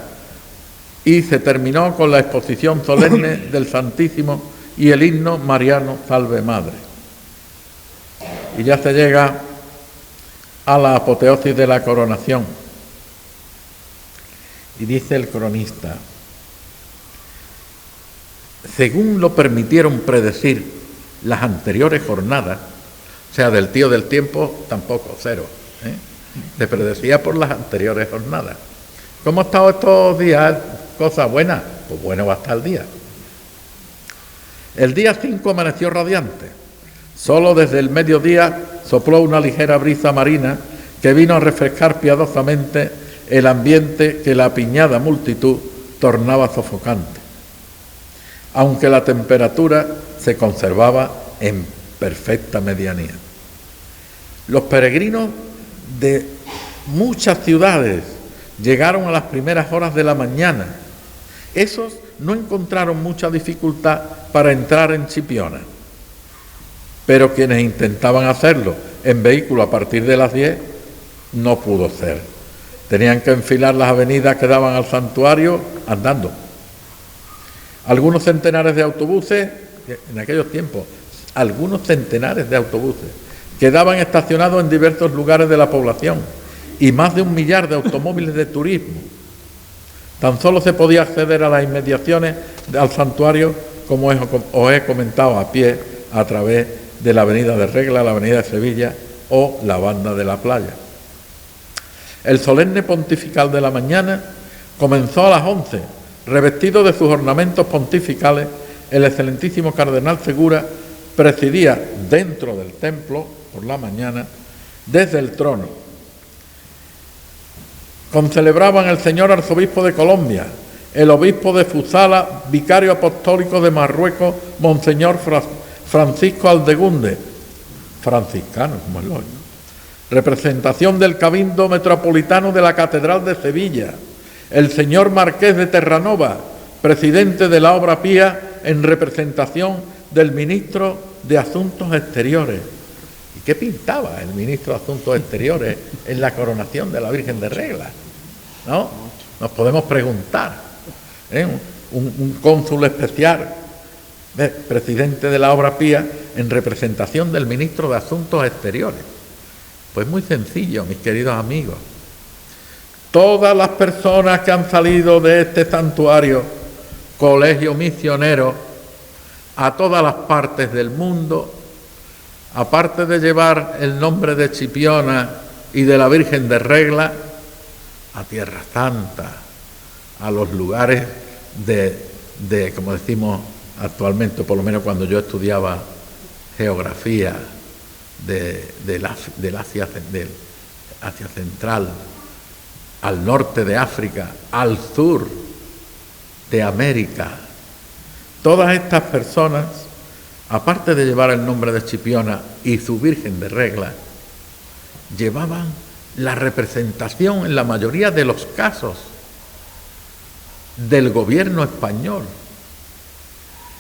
y se terminó con la exposición solemne del Santísimo y el himno mariano Salve Madre. Y ya se llega a la apoteosis de la coronación. Y dice el cronista: según lo permitieron predecir las anteriores jornadas, o sea, del tío del tiempo tampoco, cero, se predecía por las anteriores jornadas. ¿Cómo ha estado estos días? ¿Cosas buenas? Pues bueno va a estar el día. El día 5 amaneció radiante. Solo desde el mediodía sopló una ligera brisa marina que vino a refrescar piadosamente el ambiente que la apiñada multitud tornaba sofocante, aunque la temperatura se conservaba en perfecta medianía. Los peregrinos de muchas ciudades llegaron a las primeras horas de la mañana. Esos no encontraron mucha dificultad para entrar en Chipiona, pero quienes intentaban hacerlo en vehículo a partir de las 10 no pudo ser. Tenían que enfilar las avenidas que daban al santuario andando. Algunos centenares de autobuses, en aquellos tiempos, algunos centenares de autobuses quedaban estacionados en diversos lugares de la población y más de 1 millar de automóviles de turismo. Tan solo se podía acceder a las inmediaciones al santuario, como os he comentado, a pie, a través de la avenida de Regla, la avenida de Sevilla o la banda de la Playa. El solemne pontifical de la mañana comenzó a las 11, revestido de sus ornamentos pontificales. El excelentísimo Cardenal Segura presidía dentro del templo por la mañana desde el trono. Concelebraban el señor arzobispo de Colombia, el obispo de Fusala, vicario apostólico de Marruecos, monseñor Francisco Aldegunde, franciscano, como es lógico, representación del Cabildo Metropolitano de la Catedral de Sevilla, el señor Marqués de Terranova, presidente de la Obra Pía, en representación del ministro de Asuntos Exteriores. ¿Y qué pintaba el ministro de Asuntos Exteriores en la coronación de la Virgen de Regla? ¿No? Nos podemos preguntar. Un cónsul especial, presidente de la Obra Pía, en representación del ministro de Asuntos Exteriores. Pues muy sencillo, mis queridos amigos. Todas las personas que han salido de este santuario, colegio misionero, a todas las partes del mundo, aparte de llevar el nombre de Chipiona y de la Virgen de Regla, a Tierra Santa, a los lugares de como decimos actualmente, por lo menos cuando yo estudiaba geografía del Asia Central, al norte de África, al sur de América. Todas estas personas, aparte de llevar el nombre de Chipiona y su Virgen de Regla, llevaban la representación, en la mayoría de los casos, del gobierno español.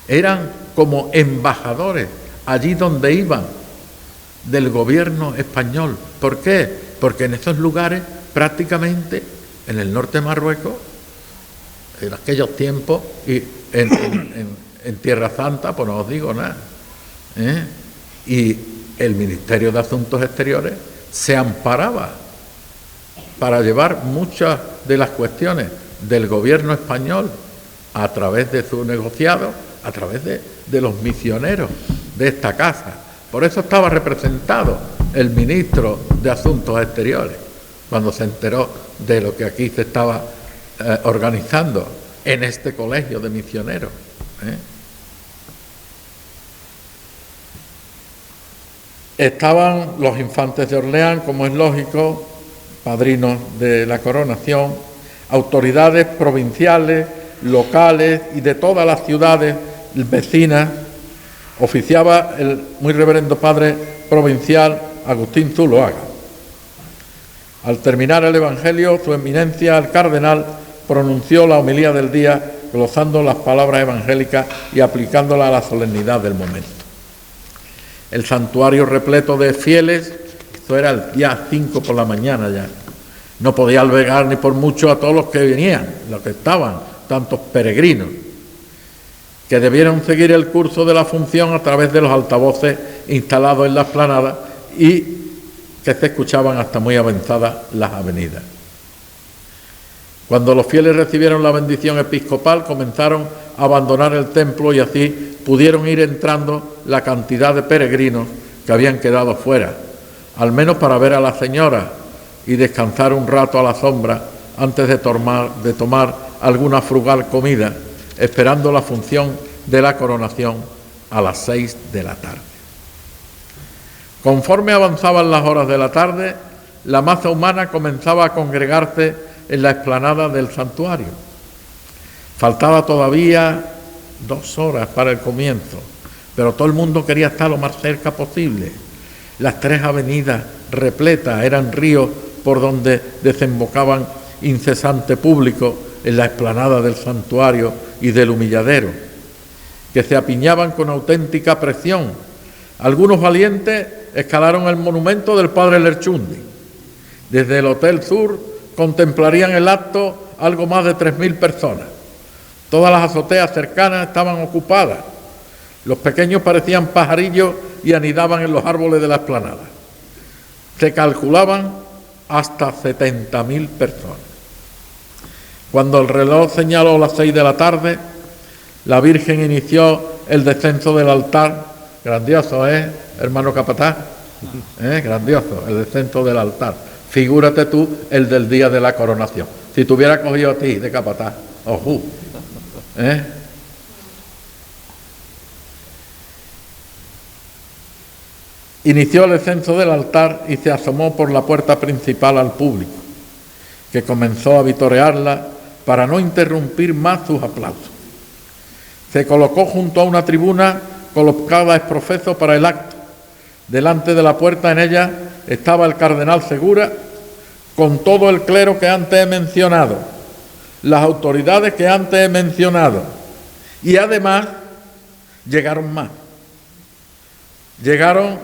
Eran como embajadores allí donde iban del gobierno español. ¿Por qué? Porque en esos lugares, prácticamente, en el norte de Marruecos, en aquellos tiempos, y en Tierra Santa, pues no os digo nada, y el Ministerio de Asuntos Exteriores se amparaba para llevar muchas de las cuestiones del gobierno español a través de su negociado, a través de los misioneros de esta casa. Por eso estaba representado el ministro de Asuntos Exteriores, cuando se enteró de lo que aquí se estaba organizando en este colegio de misioneros. Estaban los infantes de Orleans, como es lógico, padrinos de la coronación, autoridades provinciales, locales y de todas las ciudades vecinas, oficiaba el muy reverendo padre provincial Agustín Zuloaga. Al terminar el Evangelio, su eminencia, el cardenal, pronunció la homilía del día, glosando las palabras evangélicas y aplicándolas a la solemnidad del momento. El santuario repleto de fieles, esto era el día 5 por la mañana ya, no podía albergar ni por mucho a todos los que venían, los que estaban, tantos peregrinos, que debieron seguir el curso de la función a través de los altavoces instalados en la explanada y que se escuchaban hasta muy avanzadas las avenidas. Cuando los fieles recibieron la bendición episcopal, comenzaron a abandonar el templo y así pudieron ir entrando la cantidad de peregrinos que habían quedado fuera, al menos para ver a la señora y descansar un rato a la sombra antes de tomar alguna frugal comida, esperando la función de la coronación a las 6 de la tarde. Conforme avanzaban las horas de la tarde, la masa humana comenzaba a congregarse en la explanada del santuario. Faltaba todavía 2 horas para el comienzo, pero todo el mundo quería estar lo más cerca posible. Las 3 avenidas repletas eran ríos por donde desembocaban incesante público en la explanada del santuario y del humilladero, que se apiñaban con auténtica presión. Algunos valientes escalaron el monumento del padre Lerchundi. Desde el Hotel Sur contemplarían el acto algo más de 3.000 personas. Todas las azoteas cercanas estaban ocupadas. Los pequeños parecían pajarillos y anidaban en los árboles de la explanada. Se calculaban hasta 70.000 personas. Cuando el reloj señaló las 6 de la tarde, la Virgen inició el descenso del altar. Grandioso, hermano capataz? Grandioso, el descenso del altar. Figúrate tú el del día de la coronación. Si te hubiera cogido a ti de capataz, ojú. Inició el descenso del altar y se asomó por la puerta principal al público, que comenzó a vitorearla para no interrumpir más sus aplausos. Se colocó junto a una tribuna colocada ex profeso para el acto. Delante de la puerta en ella estaba el cardenal Segura con todo el clero que antes he mencionado, las autoridades que antes he mencionado, y además llegaron más. Llegaron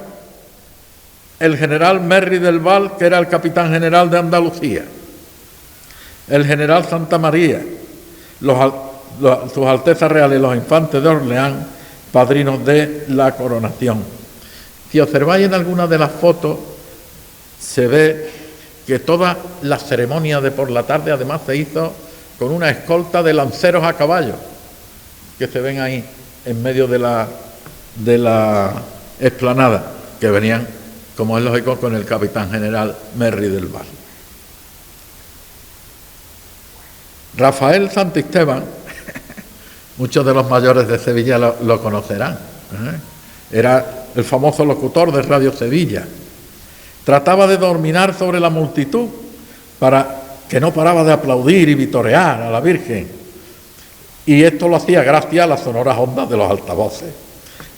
el general Merry del Val, que era el capitán general de Andalucía, el general Santa María, sus Altezas Reales, los infantes de Orleans, padrinos de la coronación. Si observáis en alguna de las fotos, se ve que toda la ceremonia de por la tarde además se hizo con una escolta de lanceros a caballo, que se ven ahí en medio de la explanada, que venían, como es lógico, con el capitán general Merry del Val. Rafael Santisteban, muchos de los mayores de Sevilla lo conocerán, era el famoso locutor de Radio Sevilla. Trataba de dominar sobre la multitud para que no paraba de aplaudir y vitorear a la Virgen. Y esto lo hacía gracias a las sonoras ondas de los altavoces.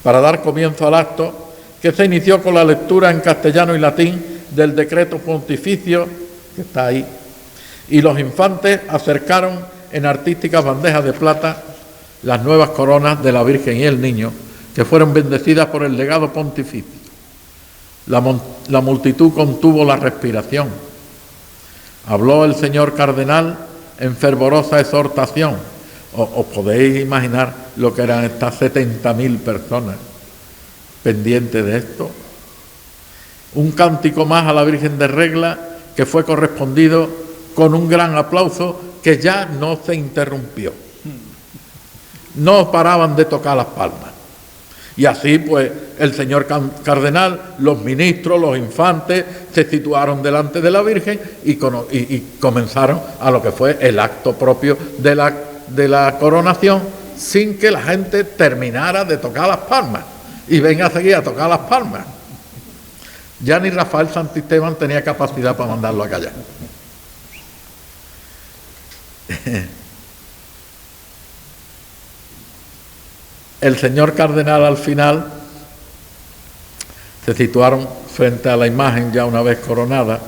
Para dar comienzo al acto, que se inició con la lectura en castellano y latín del decreto pontificio, que está ahí, y los infantes acercaron en artísticas bandejas de plata las nuevas coronas de la Virgen y el Niño, que fueron bendecidas por el legado pontificio. La multitud contuvo la respiración. Habló el señor cardenal en fervorosa exhortación. Os podéis imaginar lo que eran estas 70.000 personas pendientes de esto. Un cántico más a la Virgen de Regla, que fue correspondido con un gran aplauso que ya no se interrumpió. No paraban de tocar las palmas. Y así, pues, el señor cardenal, los ministros, los infantes, se situaron delante de la Virgen y comenzaron a lo que fue el acto propio de la coronación, sin que la gente terminara de tocar las palmas y venga a seguir a tocar las palmas. Ya ni Rafael Santisteban tenía capacidad para mandarlo a callar. el señor cardenal al final se situaron frente a la imagen ya una vez coronada.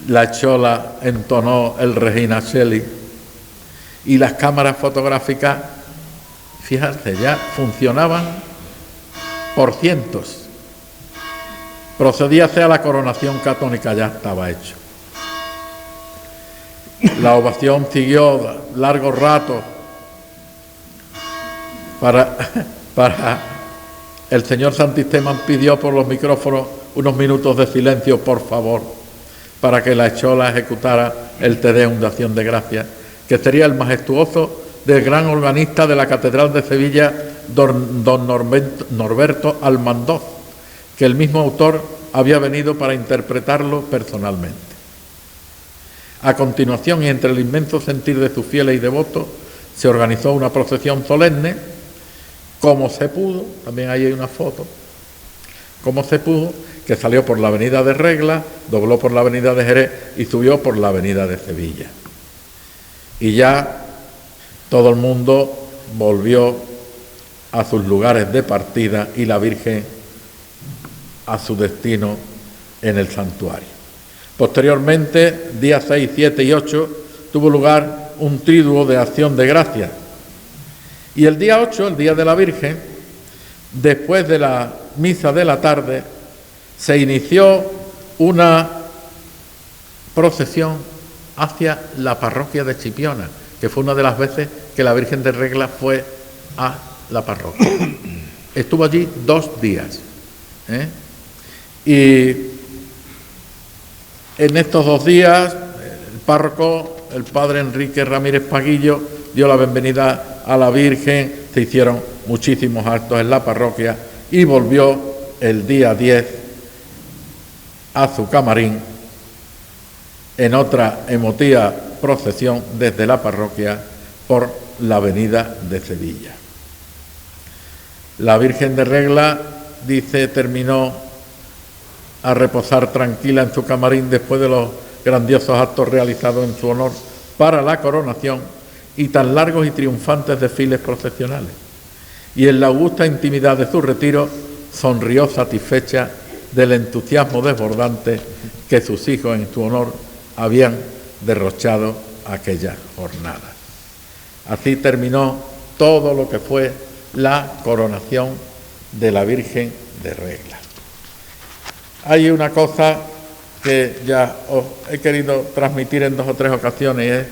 La chola entonó el Regina Coeli y las cámaras fotográficas, fíjate, ya funcionaban por cientos. Procedíase a la coronación católica, ya estaba hecho. La ovación siguió largo rato para el señor Santisteban pidió por los micrófonos unos minutos de silencio, por favor, para que la chola ejecutara el Te Deum de acción de gracias, que sería el majestuoso del gran organista de la Catedral de Sevilla, don Norberto Almandoz, que el mismo autor había venido para interpretarlo personalmente. A continuación, y entre el inmenso sentir de sus fieles y devotos, se organizó una procesión solemne, como se pudo, también ahí hay una foto, como se pudo, que salió por la avenida de Regla, dobló por la avenida de Jerez y subió por la avenida de Sevilla. Y ya todo el mundo volvió a sus lugares de partida y la Virgen a su destino en el santuario. Posteriormente, días 6, 7 y 8, tuvo lugar un triduo de acción de gracias. Y el día 8, el día de la Virgen, después de la misa de la tarde, se inició una procesión hacia la parroquia de Chipiona, que fue una de las veces que la Virgen de Regla fue a la parroquia. Estuvo allí 2 días. Y en estos 2 días, el párroco, el padre Enrique Ramírez Paguillo, dio la bienvenida a la Virgen, se hicieron muchísimos actos en la parroquia y volvió el día 10 a su camarín en otra emotiva procesión desde la parroquia por la avenida de Sevilla. La Virgen de Regla, dice, terminó a reposar tranquila en su camarín después de los grandiosos actos realizados en su honor para la coronación y tan largos y triunfantes desfiles procesionales. Y en la augusta intimidad de su retiro sonrió satisfecha del entusiasmo desbordante que sus hijos en su honor habían derrochado aquella jornada. Así terminó todo lo que fue la coronación de la Virgen de Regla. Hay una cosa que ya os he querido transmitir en 2 o 3 ocasiones, y es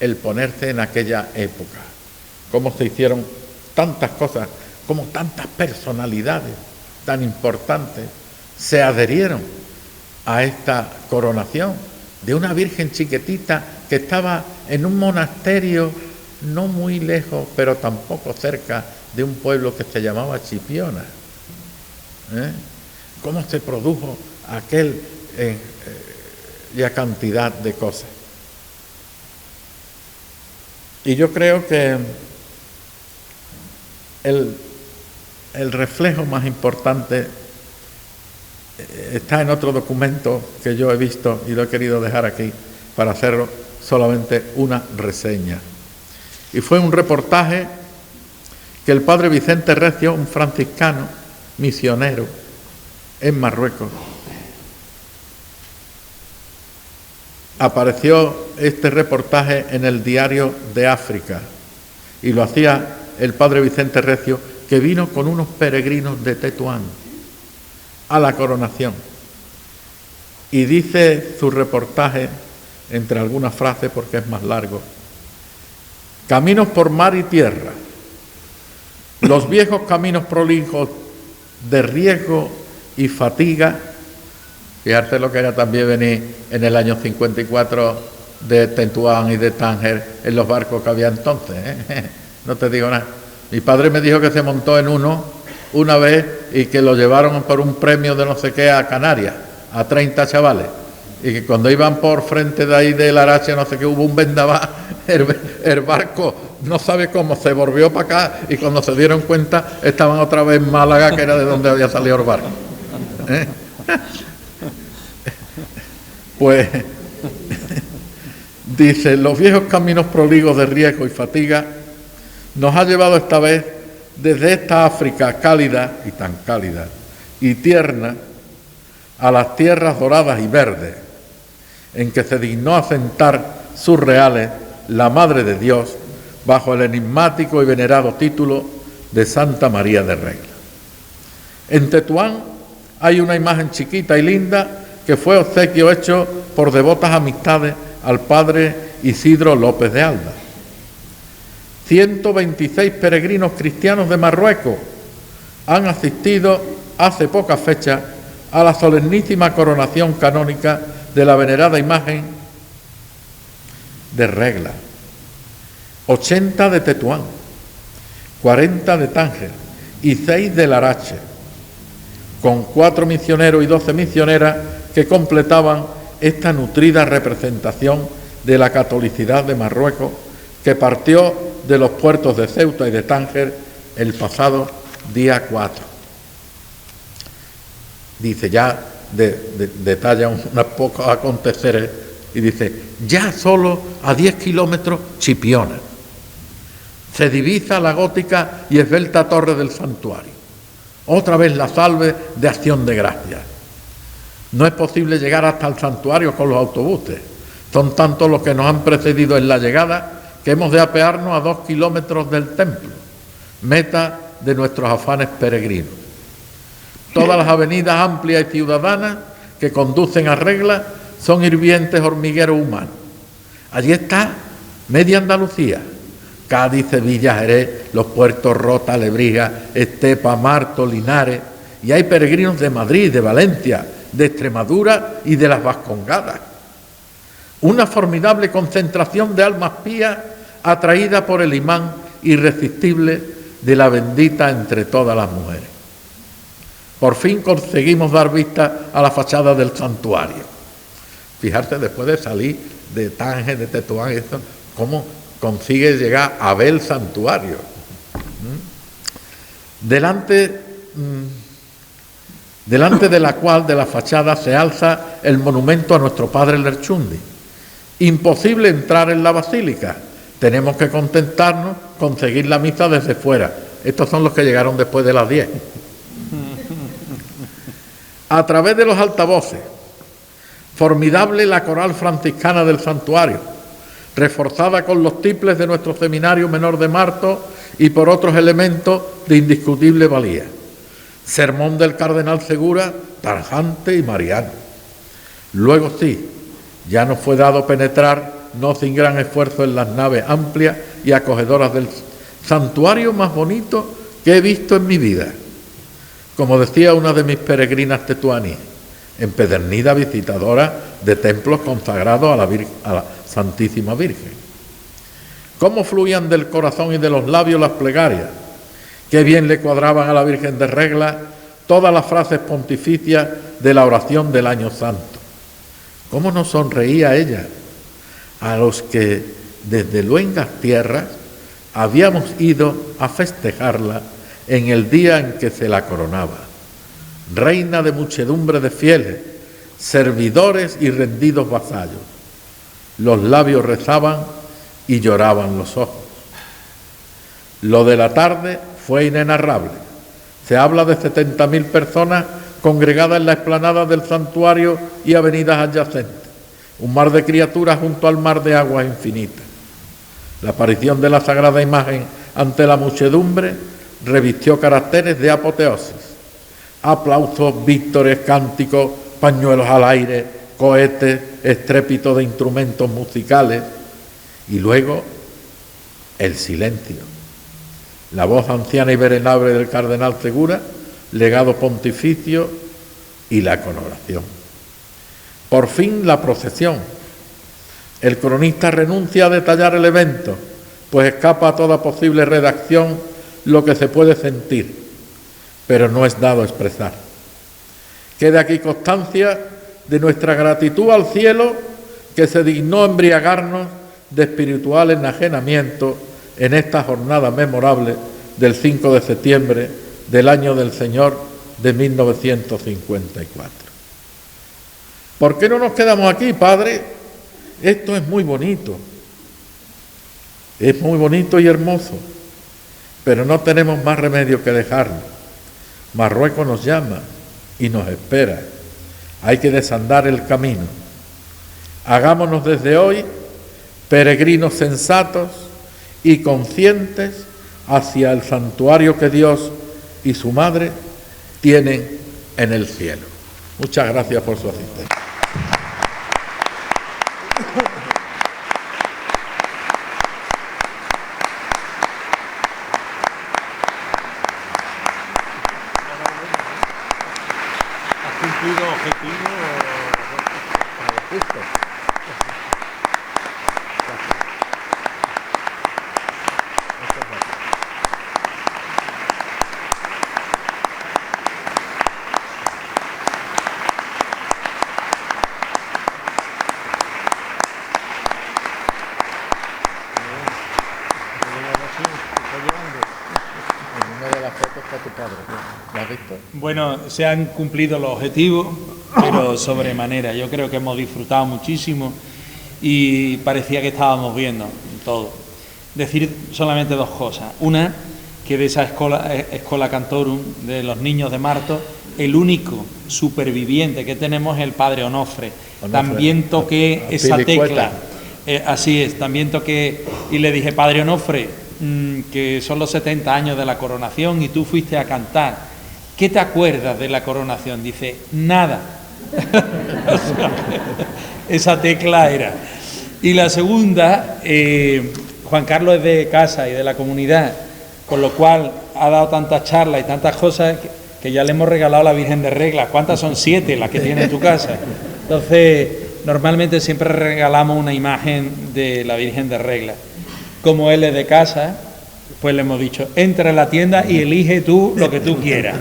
el ponerse en aquella época, cómo se hicieron tantas cosas, cómo tantas personalidades tan importantes se adherieron a esta coronación de una virgen chiquitita que estaba en un monasterio no muy lejos, pero tampoco cerca de un pueblo que se llamaba Chipiona. Cómo se produjo aquella cantidad de cosas. Y yo creo que el reflejo más importante está en otro documento que yo he visto y lo he querido dejar aquí para hacer solamente una reseña. Y fue un reportaje que el padre Vicente Recio, un franciscano misionero en Marruecos, apareció este reportaje en el Diario de África y lo hacía el padre Vicente Recio, que vino con unos peregrinos de Tetuán a la coronación. Y dice su reportaje, entre algunas frases porque es más largo: caminos por mar y tierra, los viejos caminos prolijos de riesgo y fatiga. Fíjate lo que era también venir en el año 54 de Tetuán y de Tánger en los barcos que había entonces, No te digo nada. Mi padre me dijo que se montó en uno una vez y que lo llevaron por un premio de no sé qué a Canarias, a 30 chavales, y que cuando iban por frente de ahí del Arache, no sé qué, hubo un vendaval, el barco no sabe cómo se volvió para acá y cuando se dieron cuenta estaban otra vez en Málaga, que era de donde había salido el barco. Pues dice: los viejos caminos prolijos de riesgo y fatiga nos ha llevado esta vez desde esta África cálida y tan cálida y tierna a las tierras doradas y verdes, en que se dignó asentar sus reales la Madre de Dios bajo el enigmático y venerado título de Santa María de Regla. En Tetuán hay una imagen chiquita y linda que fue obsequio hecho por devotas amistades al padre Isidro López de Alda. 126 peregrinos cristianos de Marruecos han asistido hace poca fecha a la solemnísima coronación canónica de la venerada imagen de Regla. 80 de Tetuán, 40 de Tánger y 6 de Larache, con 4 misioneros y 12 misioneras que completaban esta nutrida representación de la catolicidad de Marruecos, que partió de los puertos de Ceuta y de Tánger el pasado día 4. Dice, ya detalla unos pocos aconteceres y dice, ya solo a 10 kilómetros Chipiona. Se divisa la gótica y esbelta torre del santuario. Otra vez la salve de Acción de Gracias. No es posible llegar hasta el santuario con los autobuses. Son tantos los que nos han precedido en la llegada que hemos de apearnos a 2 kilómetros del templo, meta de nuestros afanes peregrinos. Todas las avenidas amplias y ciudadanas que conducen a Regla son hirvientes hormigueros humanos. Allí está media Andalucía: Cádiz, Sevilla, Jerez, los puertos Rota, Lebrija, Estepa, Marto, Linares, y hay peregrinos de Madrid, de Valencia, de Extremadura y de las Vascongadas. Una formidable concentración de almas pías atraída por el imán irresistible de la bendita entre todas las mujeres. Por fin conseguimos dar vista a la fachada del santuario. Fijarse, después de salir de Tánger, de Tetuán, esto, cómo consigue llegar a ver el santuario. Delante de la cual, de la fachada, se alza el monumento a nuestro padre Lerchundi. Imposible entrar en la basílica, tenemos que contentarnos con seguir la misa desde fuera. Estos son los que llegaron después de las 10. A través de los altavoces, formidable la coral franciscana del santuario, reforzada con los tiples de nuestro seminario menor de Marto y por otros elementos de indiscutible valía. Sermón del cardenal Segura, tajante y mariano. Luego sí, ya nos fue dado penetrar, no sin gran esfuerzo, en las naves amplias y acogedoras del santuario más bonito que he visto en mi vida. Como decía una de mis peregrinas tetuaníes, empedernida visitadora de templos consagrados a la Santísima Virgen. Cómo fluían del corazón y de los labios las plegarias, qué bien le cuadraban a la Virgen de Regla todas las frases pontificias de la oración del Año Santo. Cómo nos sonreía ella, a los que desde luengas tierras habíamos ido a festejarla en el día en que se la coronaba. Reina de muchedumbre de fieles, servidores y rendidos vasallos. Los labios rezaban y lloraban los ojos. Lo de la tarde fue inenarrable. Se habla de 70.000 personas congregadas en la explanada del santuario y avenidas adyacentes. Un mar de criaturas junto al mar de aguas infinitas. La aparición de la sagrada imagen ante la muchedumbre revistió caracteres de apoteosis. Aplausos, víctores, cánticos, pañuelos al aire, cohetes, estrépito de instrumentos musicales y luego el silencio. La voz anciana y venerable del cardenal Segura, legado pontificio y la coronación. Por fin la procesión. El cronista renuncia a detallar el evento, pues escapa a toda posible redacción lo que se puede sentir, pero no es dado expresar. Queda aquí constancia de nuestra gratitud al cielo, que se dignó embriagarnos de espiritual enajenamiento en esta jornada memorable del 5 de septiembre del año del Señor de 1954. ¿Por qué no nos quedamos aquí, Padre? Esto es muy bonito y hermoso. pero no tenemos más remedio que dejarlo. Marruecos nos llama y nos espera. Hay que desandar el camino. Hagámonos desde hoy peregrinos sensatos y conscientes hacia el santuario que Dios y su Madre tienen en el cielo. Muchas gracias por su asistencia. ¿Has cumplido objetivo? Justo. Bueno, se han cumplido los objetivos, pero sobremanera. Yo creo que hemos disfrutado muchísimo y parecía que estábamos viendo todo. Decir solamente dos cosas. Una, que de esa Escola Cantorum, de los niños de Martos, el único superviviente que tenemos es el padre Onofre. También toqué esa tecla. Así es, también toqué y le dije, padre Onofre, que son los 70 años de la coronación y tú fuiste a cantar. ¿Qué te acuerdas de la coronación? Dice, nada. Esa tecla era. Y la segunda, Juan Carlos es de casa y de la comunidad, con lo cual ha dado tantas charlas y tantas cosas que ya le hemos regalado la Virgen de Regla. ¿Cuántas son? 7 las que tiene en tu casa. Entonces, normalmente siempre regalamos una imagen de la Virgen de Regla. Como él es de casa, pues le hemos dicho, entra en la tienda y elige tú lo que tú quieras.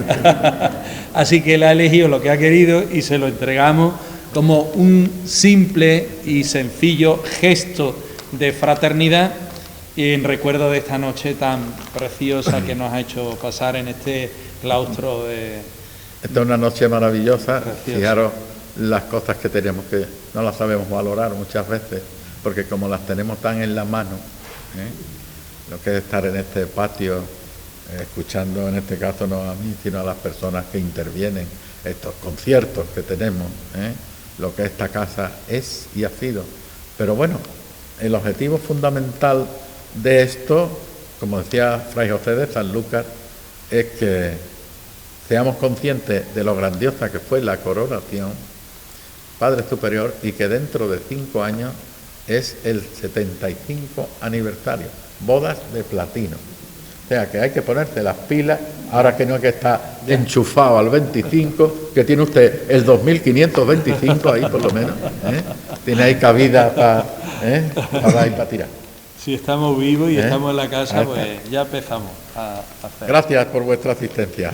Así que él ha elegido lo que ha querido y se lo entregamos como un simple y sencillo gesto de fraternidad y en recuerdo de esta noche tan preciosa que nos ha hecho pasar en este claustro de... Esta es una noche maravillosa. Preciosa. Fijaros las cosas que tenemos, que no las sabemos valorar muchas veces, porque como las tenemos tan en la mano, lo que es estar en este patio, escuchando en este caso no a mí, sino a las personas que intervienen, estos conciertos que tenemos, lo que esta casa es y ha sido. Pero bueno, el objetivo fundamental de esto, como decía Fray José de Sanlúcar, es que seamos conscientes de lo grandiosa que fue la coronación, Padre Superior, y que dentro de 5 años es el 75 aniversario, bodas de platino. O sea que hay que ponerse las pilas, ahora que no hay que estar enchufado al 25, que tiene usted el 2525 ahí por lo menos, tiene ahí cabida para ir para tirar. Si estamos vivos y estamos en la casa, pues ya empezamos a hacer. Gracias por vuestra asistencia.